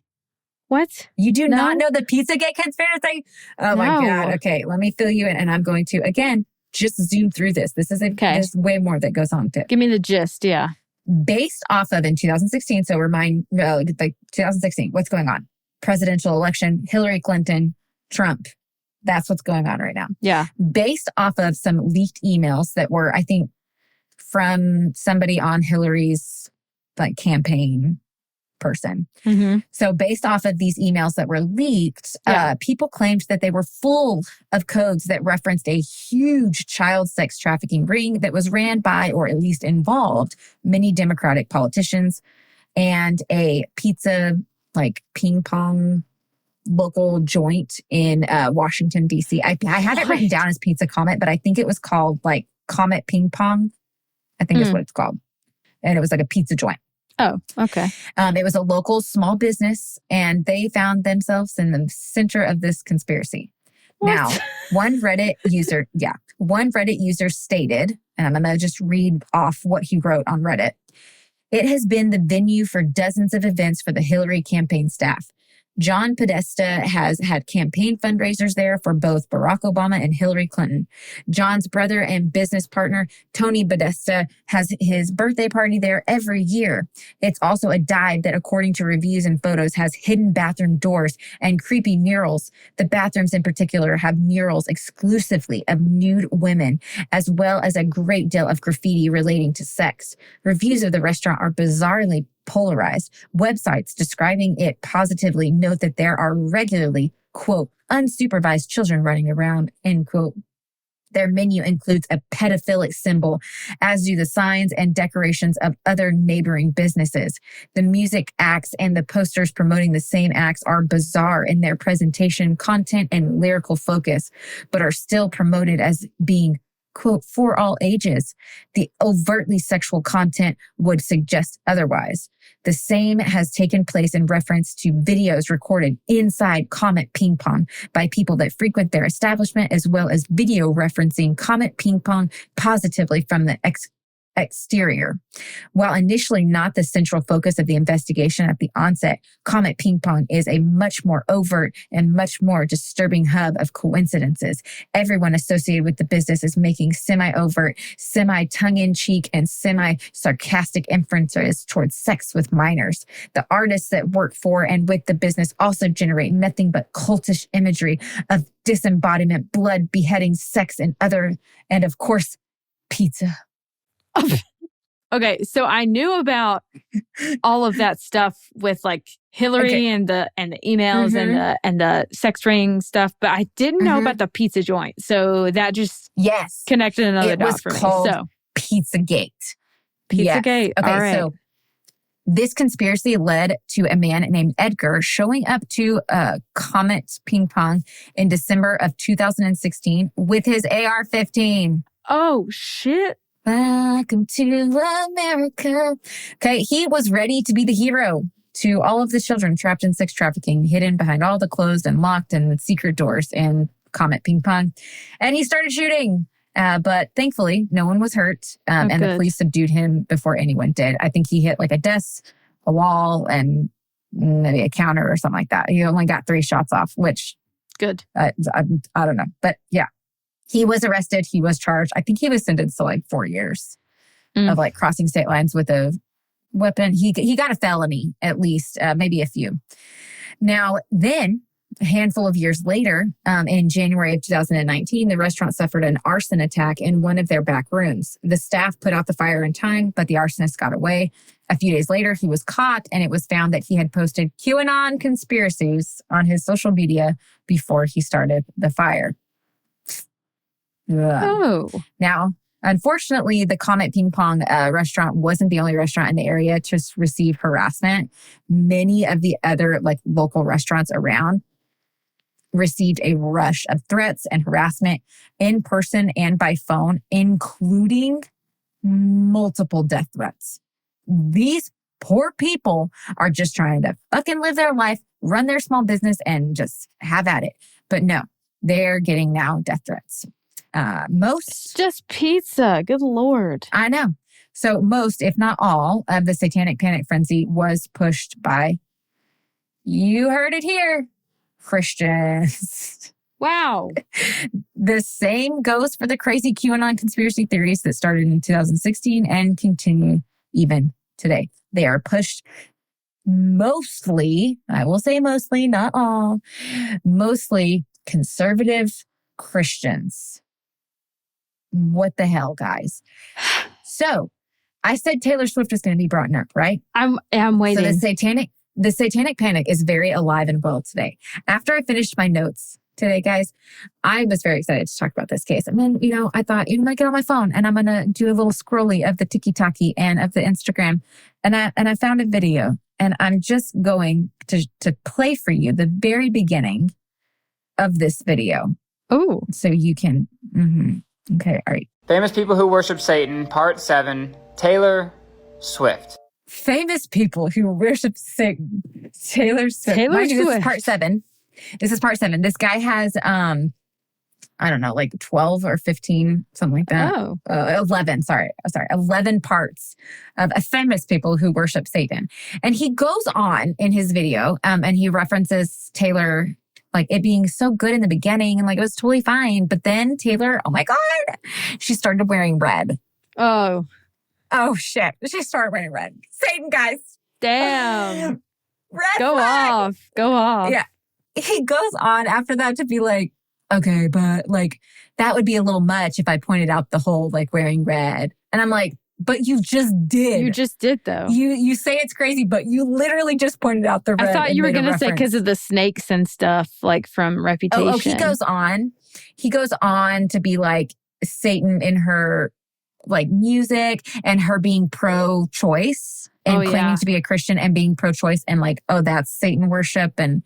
What? You do not know the Pizzagate conspiracy? Oh my God. Okay, let me fill you in. And I'm going to, again, just zoom through this. There's way more that goes on to it. Give me the gist, yeah. Based off of in 2016, so remind, like 2016, what's going on? Presidential election, Hillary Clinton, Trump. That's what's going on right now. Yeah. Based off of some leaked emails that were, I think, from somebody on Hillary's like campaign person. Mm-hmm. So based off of these emails that were leaked, people claimed that they were full of codes that referenced a huge child sex trafficking ring that was ran by, or at least involved, many Democratic politicians and a pizza, like ping pong local joint in Washington, D.C. I had it written down as Pizza Comet, but I think it was called like Comet Ping Pong. I think is what it's called. And it was like a pizza joint. Oh, okay. It was a local small business, and they found themselves in the center of this conspiracy. What? Now, one Reddit user stated, and I'm going to just read off what he wrote on Reddit. It has been the venue for dozens of events for the Hillary campaign staff. John Podesta has had campaign fundraisers there for both Barack Obama and Hillary Clinton. John's brother and business partner, Tony Podesta, has his birthday party there every year. It's also a dive that, according to reviews and photos, has hidden bathroom doors and creepy murals. The bathrooms in particular have murals exclusively of nude women, as well as a great deal of graffiti relating to sex. Reviews of the restaurant are bizarrely polarized. Websites describing it positively note that there are regularly, quote, unsupervised children running around, end quote. Their menu includes a pedophilic symbol, as do the signs and decorations of other neighboring businesses. The music acts and the posters promoting the same acts are bizarre in their presentation, content, and lyrical focus, but are still promoted as being, quote, for all ages. The overtly sexual content would suggest otherwise. The same has taken place in reference to videos recorded inside Comet Ping Pong by people that frequent their establishment, as well as video referencing Comet Ping Pong positively from the exterior. While initially not the central focus of the investigation at the onset, Comet Ping Pong is a much more overt and much more disturbing hub of coincidences. Everyone associated with the business is making semi-overt, semi-tongue-in-cheek, and semi-sarcastic inferences towards sex with minors. The artists that work for and with the business also generate nothing but cultish imagery of disembodiment, blood, beheading, sex, and of course, pizza. Okay, so I knew about all of that stuff with like Hillary and the emails and the sex ring stuff, but I didn't know about the pizza joint. So that just connected another dot for me. So Pizzagate. Pizzagate. Okay, all right. so this conspiracy led to a man named Edgar showing up to Comet Ping Pong in December of 2016 with his AR-15. Oh, shit. Welcome to America. Okay, he was ready to be the hero to all of the children trapped in sex trafficking, hidden behind all the closed and locked and secret doors in Comet Ping Pong. And he started shooting. But thankfully, no one was hurt. And the police subdued him before anyone did. I think he hit like a desk, a wall, and maybe a counter or something like that. He only got 3 shots off, which... Good. I don't know. But yeah. He was arrested. He was charged. I think he was sentenced to like 4 years of like crossing state lines with a weapon. He got a felony, at least, maybe a few. Now, then, a handful of years later, in January of 2019, the restaurant suffered an arson attack in one of their back rooms. The staff put out the fire in time, but the arsonist got away. A few days later, he was caught, and it was found that he had posted QAnon conspiracies on his social media before he started the fire. Oh. Now, unfortunately, the Comet Ping Pong restaurant wasn't the only restaurant in the area to receive harassment. Many of the other like local restaurants around received a rush of threats and harassment in person and by phone, including multiple death threats. These poor people are just trying to fucking live their life, run their small business, and just have at it. But no, they're getting now death threats. Most... Just pizza. Good Lord. I know. So most, if not all, of the Satanic Panic frenzy was pushed by, you heard it here, Christians. Wow. The same goes for the crazy QAnon conspiracy theories that started in 2016 and continue even today. They are pushed mostly, I will say mostly, not all, mostly conservative Christians. What the hell, guys? So, I said Taylor Swift is going to be brought up, right? I'm waiting. So the Satanic Panic is very alive and well today. After I finished my notes today, guys, I was very excited to talk about this case. And then, I thought, I'm going to get on my phone and I'm going to do a little scrolly of the TikTok and of the Instagram. And I found a video, and I'm just going to play for you the very beginning of this video. Oh. So you can, okay, all right. Famous people who worship Satan, Part 7, Taylor Swift. Famous people who worship Satan. Taylor Swift. Taylor This is Swift. part 7. This is part 7. This guy has, I don't know, like 12 or 15, something like that. Oh. 11, sorry. 11 parts of famous people who worship Satan. And he goes on in his video, and he references Taylor, like it being so good in the beginning and like it was totally fine. But then Taylor, oh my God, she started wearing red. Oh. Oh shit. She started wearing red. Satan, guys. Damn. Red Go flag. off. Yeah. He goes on after that to be like, okay, but like that would be a little much if I pointed out the whole like wearing red. And I'm like, but you just did. You just did, though. You say it's crazy, but you literally just pointed out the red. I thought you were going to say because of the snakes and stuff, like from Reputation. Oh, he goes on. He goes on to be like Satan in her like music and her being pro-choice and claiming to be a Christian and being pro-choice and like, oh, that's Satan worship. And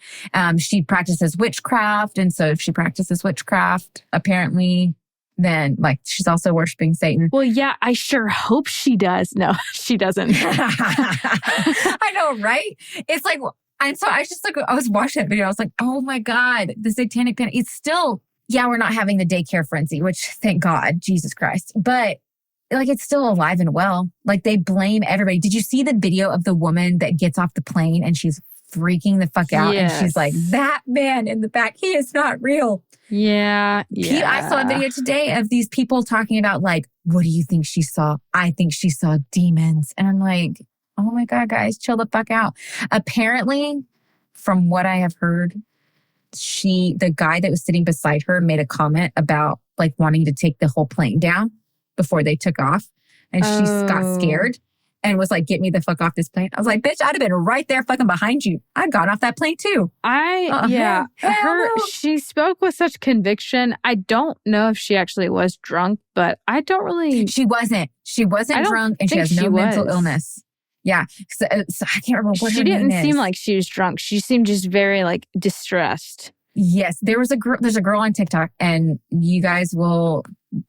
she practices witchcraft. And so if she practices witchcraft, apparently, then like she's also worshiping Satan. Well, yeah, I sure hope she does. No, she doesn't. I know, right? It's like, and so I just like, I was watching that video. I was like, oh my God, the Satanic Panic. It's still, yeah, we're not having the daycare frenzy, which thank God, Jesus Christ. But like, it's still alive and well. Like they blame everybody. Did you see the video of the woman that gets off the plane and she's freaking the fuck out? Yes. And she's like, that man in the back, he is not real. Yeah. I saw a video today of these people talking about like, what do you think she saw? I think she saw demons. And I'm like, oh my God, guys, chill the fuck out. Apparently, from what I have heard, the guy that was sitting beside her made a comment about like wanting to take the whole plane down before they took off. And she got scared and was like, get me the fuck off this plane. I was like, bitch, I'd have been right there fucking behind you. I got off that plane too. She spoke with such conviction. I don't know if she actually was drunk, but I don't really. She wasn't drunk and she has no mental illness. Yeah. So I can't remember what her name is. She didn't seem like she was drunk. She seemed just very like distressed. Yes. There's a girl on TikTok, and you guys will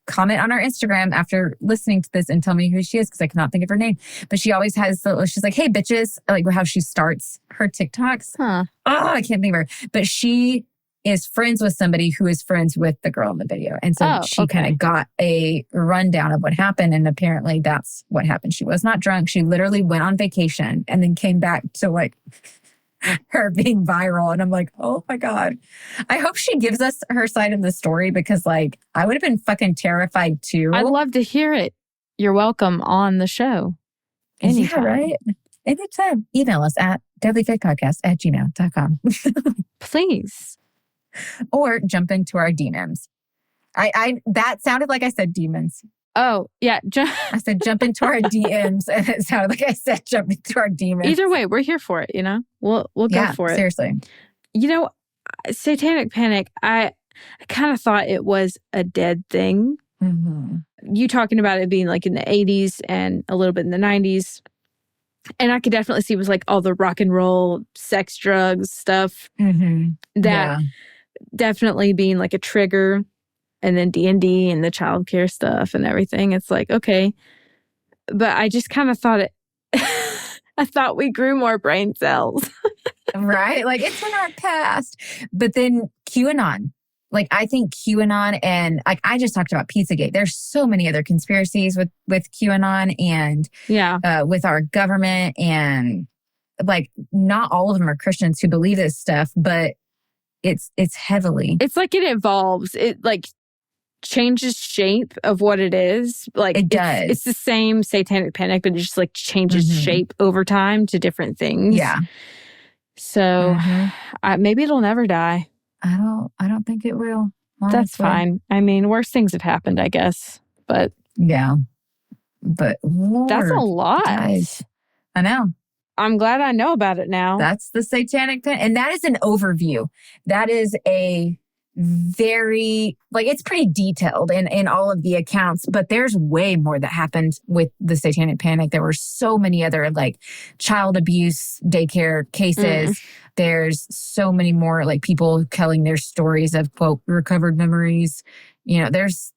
comment on our Instagram after listening to this and tell me who she is because I cannot think of her name. But she always has, she's like, hey, bitches, like how she starts her TikToks. Huh. Oh, I can't think of her. But she is friends with somebody who is friends with the girl in the video. And so she kind of got a rundown of what happened. And apparently that's what happened. She was not drunk. She literally went on vacation and then came back to like her being viral. And I'm like, oh my God. I hope she gives us her side of the story because like I would have been fucking terrified too. I'd love to hear it. You're welcome on the show. Anytime. Yeah, right? Anytime. Email us at deadlyfaithpodcast@gmail.com. Please. Or jump into our DMs. I that sounded like I said demons. Oh, yeah. I said jump into our DMs, and it sounded like I said jump into our demons. Either way, we're here for it, you know? We'll go for it. Seriously. You know, Satanic Panic, I kind of thought it was a dead thing. Mm-hmm. You talking about it being like in the 80s and a little bit in the 90s. And I could definitely see it was like all the rock and roll, sex, drugs stuff. Mm-hmm. That definitely being like a trigger. And then D&D and the childcare stuff and everything. It's like, okay. But I just kind of thought I thought we grew more brain cells. Right? Like it's in our past. But then QAnon Like, I think QAnon and like I just talked about Pizzagate. There's so many other conspiracies with QAnon and with our government, and like not all of them are Christians who believe this stuff, but it's heavily. It's like it evolves. It like changes shape of what it is. Like it does. It's the same Satanic Panic, but it just like changes shape over time to different things. Yeah. So maybe it'll never die. I don't think it will. Honestly. That's fine. I mean, worse things have happened, I guess. But yeah. But Lord, that's a lot. Guys, I know. I'm glad I know about it now. That's the Satanic Panic. And that is an overview. That is a very, like, it's pretty detailed in all of the accounts, but there's way more that happened with the Satanic Panic. There were so many other, like, child abuse daycare cases. There's so many more, like, people telling their stories of, quote, recovered memories. You know, there's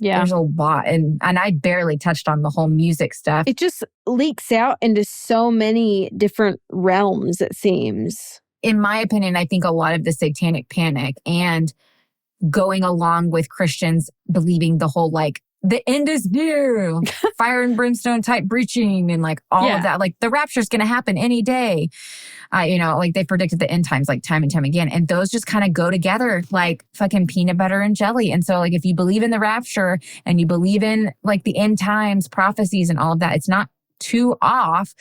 a lot. And I barely touched on the whole music stuff. It just leaks out into so many different realms, it seems. In my opinion, I think a lot of the Satanic Panic and going along with Christians believing the whole, like, the end is near, fire and brimstone type preaching and like all of that. Like the rapture's going to happen any day. You know, like they predicted the end times like time and time again. And those just kind of go together like fucking peanut butter and jelly. And so like if you believe in the rapture and you believe in like the end times prophecies and all of that, it's not too off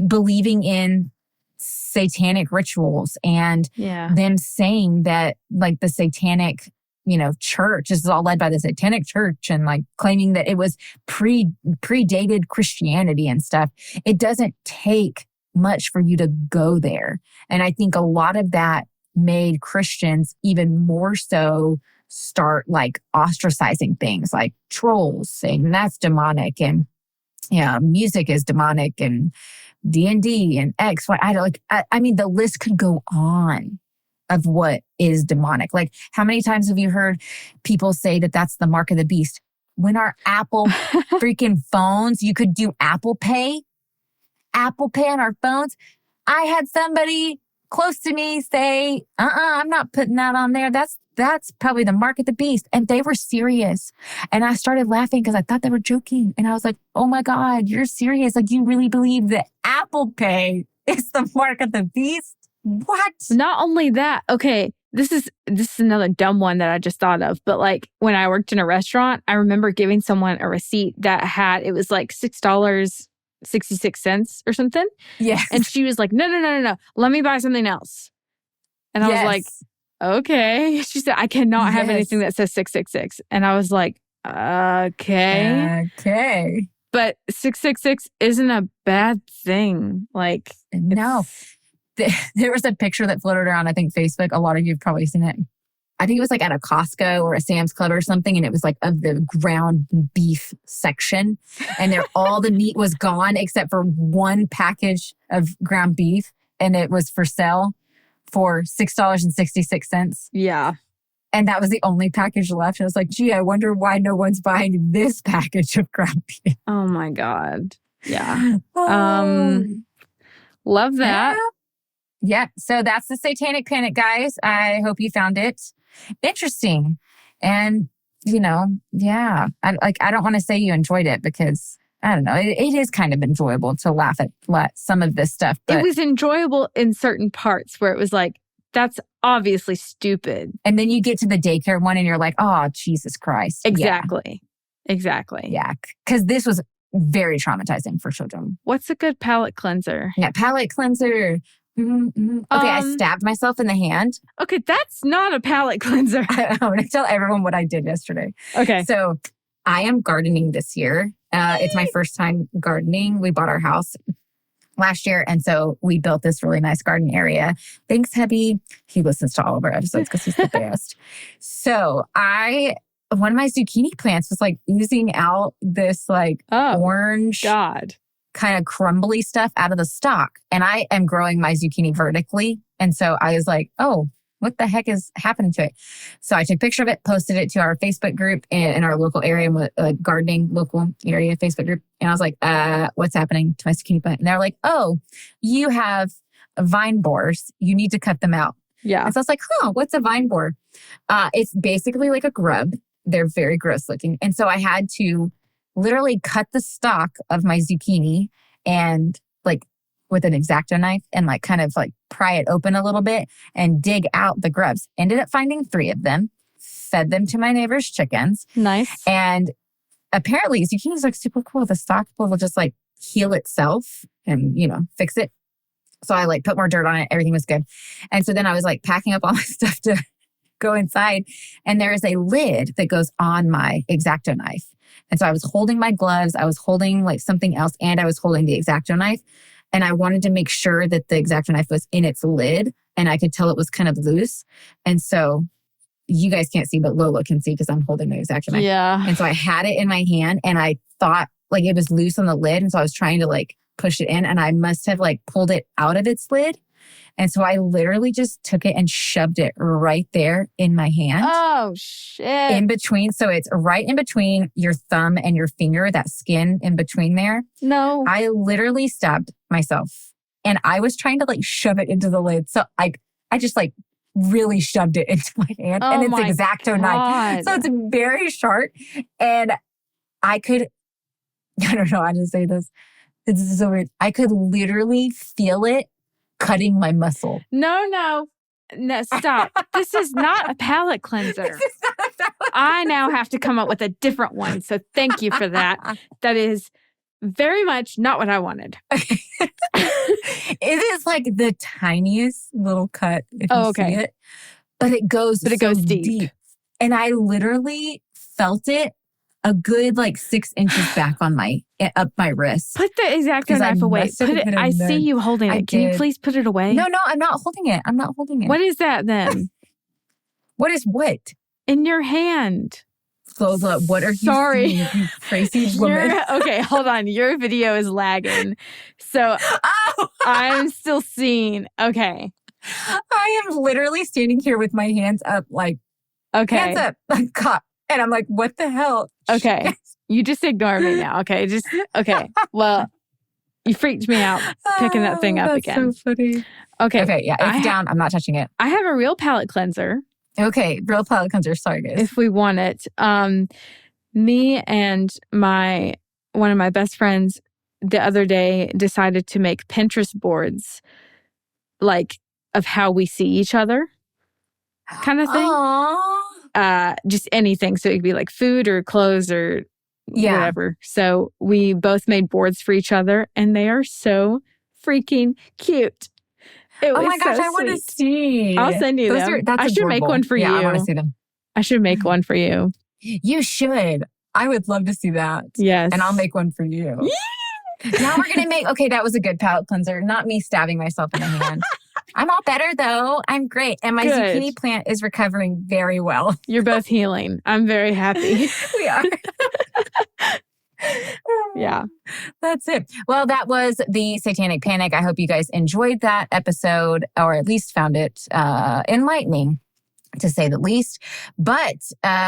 believing in satanic rituals and them saying that like the satanic, you know, church, this is all led by the Satanic Church and like claiming that it was predated Christianity and stuff. It doesn't take much for you to go there. And I think a lot of that made Christians even more so start like ostracizing things like trolls, saying that's demonic and music is demonic and D&D and X, Y. I mean, the list could go on of what is demonic. Like, how many times have you heard people say that that's the mark of the beast? When our Apple freaking phones, you could do Apple Pay on our phones. I had somebody close to me say, I'm not putting that on there. That's probably the mark of the beast. And they were serious. And I started laughing because I thought they were joking. And I was like, oh my God, you're serious. Like, you really believe that Apple Pay is the mark of the beast? What? Not only that, okay, this is another dumb one that I just thought of. But like when I worked in a restaurant, I remember giving someone a receipt that it was like $6.66 or something. Yes. And she was like, no. Let me buy something else. And I was like, okay. She said, I cannot have anything that says 666. And I was like, okay. Okay. But 666 isn't a bad thing. Like, no. There was a picture that floated around, I think, Facebook. A lot of you have probably seen it. I think it was like at a Costco or a Sam's Club or something. And it was like of the ground beef section. And all the meat was gone except for one package of ground beef. And it was for sale for $6.66. Yeah. And that was the only package left. I was like, gee, I wonder why no one's buying this package of ground beef. Oh my God. Yeah. Love that. Yeah. So that's the Satanic Panic, guys. I hope you found it interesting. And, you know, I don't want to say you enjoyed it because, I don't know, it is kind of enjoyable to laugh at some of this stuff. But it was enjoyable in certain parts where it was like, that's obviously stupid. And then you get to the daycare one and you're like, oh, Jesus Christ. Exactly. Yeah. Because this was very traumatizing for children. What's a good palate cleanser? Yeah, palate cleanser. Okay, I stabbed myself in the hand. Okay, that's not a palate cleanser. I want to tell everyone what I did yesterday. Okay. So I am gardening this year. It's my first time gardening. We bought our house last year. And so we built this really nice garden area. Thanks, hubby. He listens to all of our episodes because he's the best. So one of my zucchini plants was like oozing out this like orange kind of crumbly stuff out of the stalk. And I am growing my zucchini vertically. And so I was like, oh, what the heck is happening to it? So I took a picture of it, posted it to our Facebook group in our local area, gardening local area Facebook group. And I was like, what's happening to my zucchini plant? And they're like, oh, you have vine borers. You need to cut them out. Yeah. And so I was like, what's a vine borer? It's basically like a grub. They're very gross looking. And so I had to literally cut the stalk of my zucchini and like with an X-Acto knife and like kind of like pry it open a little bit and dig out the grubs. Ended up finding 3 of them, fed them to my neighbor's chickens. Nice. And apparently zucchini is like super cool. The stalk will just like heal itself and, fix it. So I like put more dirt on it. Everything was good. And so then I was like packing up all my stuff to go inside. And there is a lid that goes on my X-Acto knife. And so I was holding my gloves. I was holding like something else and I was holding the X-Acto knife. And I wanted to make sure that the X-Acto knife was in its lid and I could tell it was kind of loose. And so you guys can't see, but Lola can see because I'm holding the X-Acto knife. Yeah. And so I had it in my hand and I thought like it was loose on the lid. And so I was trying to like push it in and I must have like pulled it out of its lid. And so I literally just took it and shoved it right there in my hand. Oh, shit. In between. So it's right in between your thumb and your finger, that skin in between there. No. I literally stabbed myself and I was trying to like shove it into the lid. So I just like really shoved it into my hand and it's X-Acto knife. So it's very sharp and I don't know how to say this. This is so weird. I could literally feel it cutting my muscle. No, stop. This is not a palate cleanser. I now have to come up with a different one. So thank you for that. That is very much not what I wanted. It is like the tiniest little cut if you see it. But it goes deep. And I literally felt it a good like 6 inches back on up my wrist. Put the X-Acto knife away. I see you holding it. Can you please put it away? No, I'm not holding it. What is that then? What is what? In your hand. Lola, what are you seeing, you crazy woman? Okay, hold on. Your video is lagging. So I'm still seeing. Okay. I am literally standing here with my hands up like, hands up, like cop. And I'm like, what the hell? Okay. You just ignore me now. Okay. Okay. Well, you freaked me out picking that thing up again. That's so funny. Okay. Yeah. It's down. I'm not touching it. I have a real palate cleanser. Okay. Real palate cleanser. Sorry, guys. If we want it. Me and one of my best friends the other day decided to make Pinterest boards like of how we see each other kind of thing. Aww. Just anything. So it could be like food or clothes or whatever. So we both made boards for each other and they are so freaking cute. Oh my gosh, I want to see. I'll send you them. I should make one for you. I want to see them. I should make one for you. You should. I would love to see that. Yes. And I'll make one for you. Now we're going to make, okay, that was a good palate cleanser. Not me stabbing myself in the hand. I'm all better though. I'm great. And my zucchini plant is recovering very well. You're both healing. I'm very happy. We are. Yeah. That's it. Well, that was the Satanic Panic. I hope you guys enjoyed that episode or at least found it enlightening, to say the least. But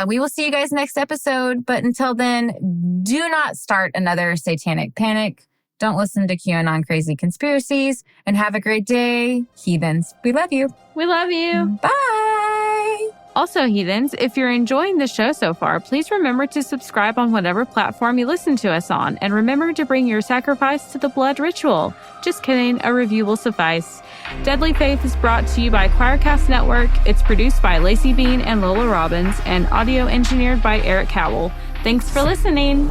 we will see you guys next episode. But until then, do not start another Satanic Panic. Don't listen to QAnon crazy conspiracies. And have a great day, heathens. We love you. We love you. Bye. Also, heathens, if you're enjoying the show so far, please remember to subscribe on whatever platform you listen to us on. And remember to bring your sacrifice to the blood ritual. Just kidding, a review will suffice. Deadly Faith is brought to you by Choircast Network. It's produced by Laci Bean and Lola Robbins and audio engineered by Eric Cowell. Thanks for listening.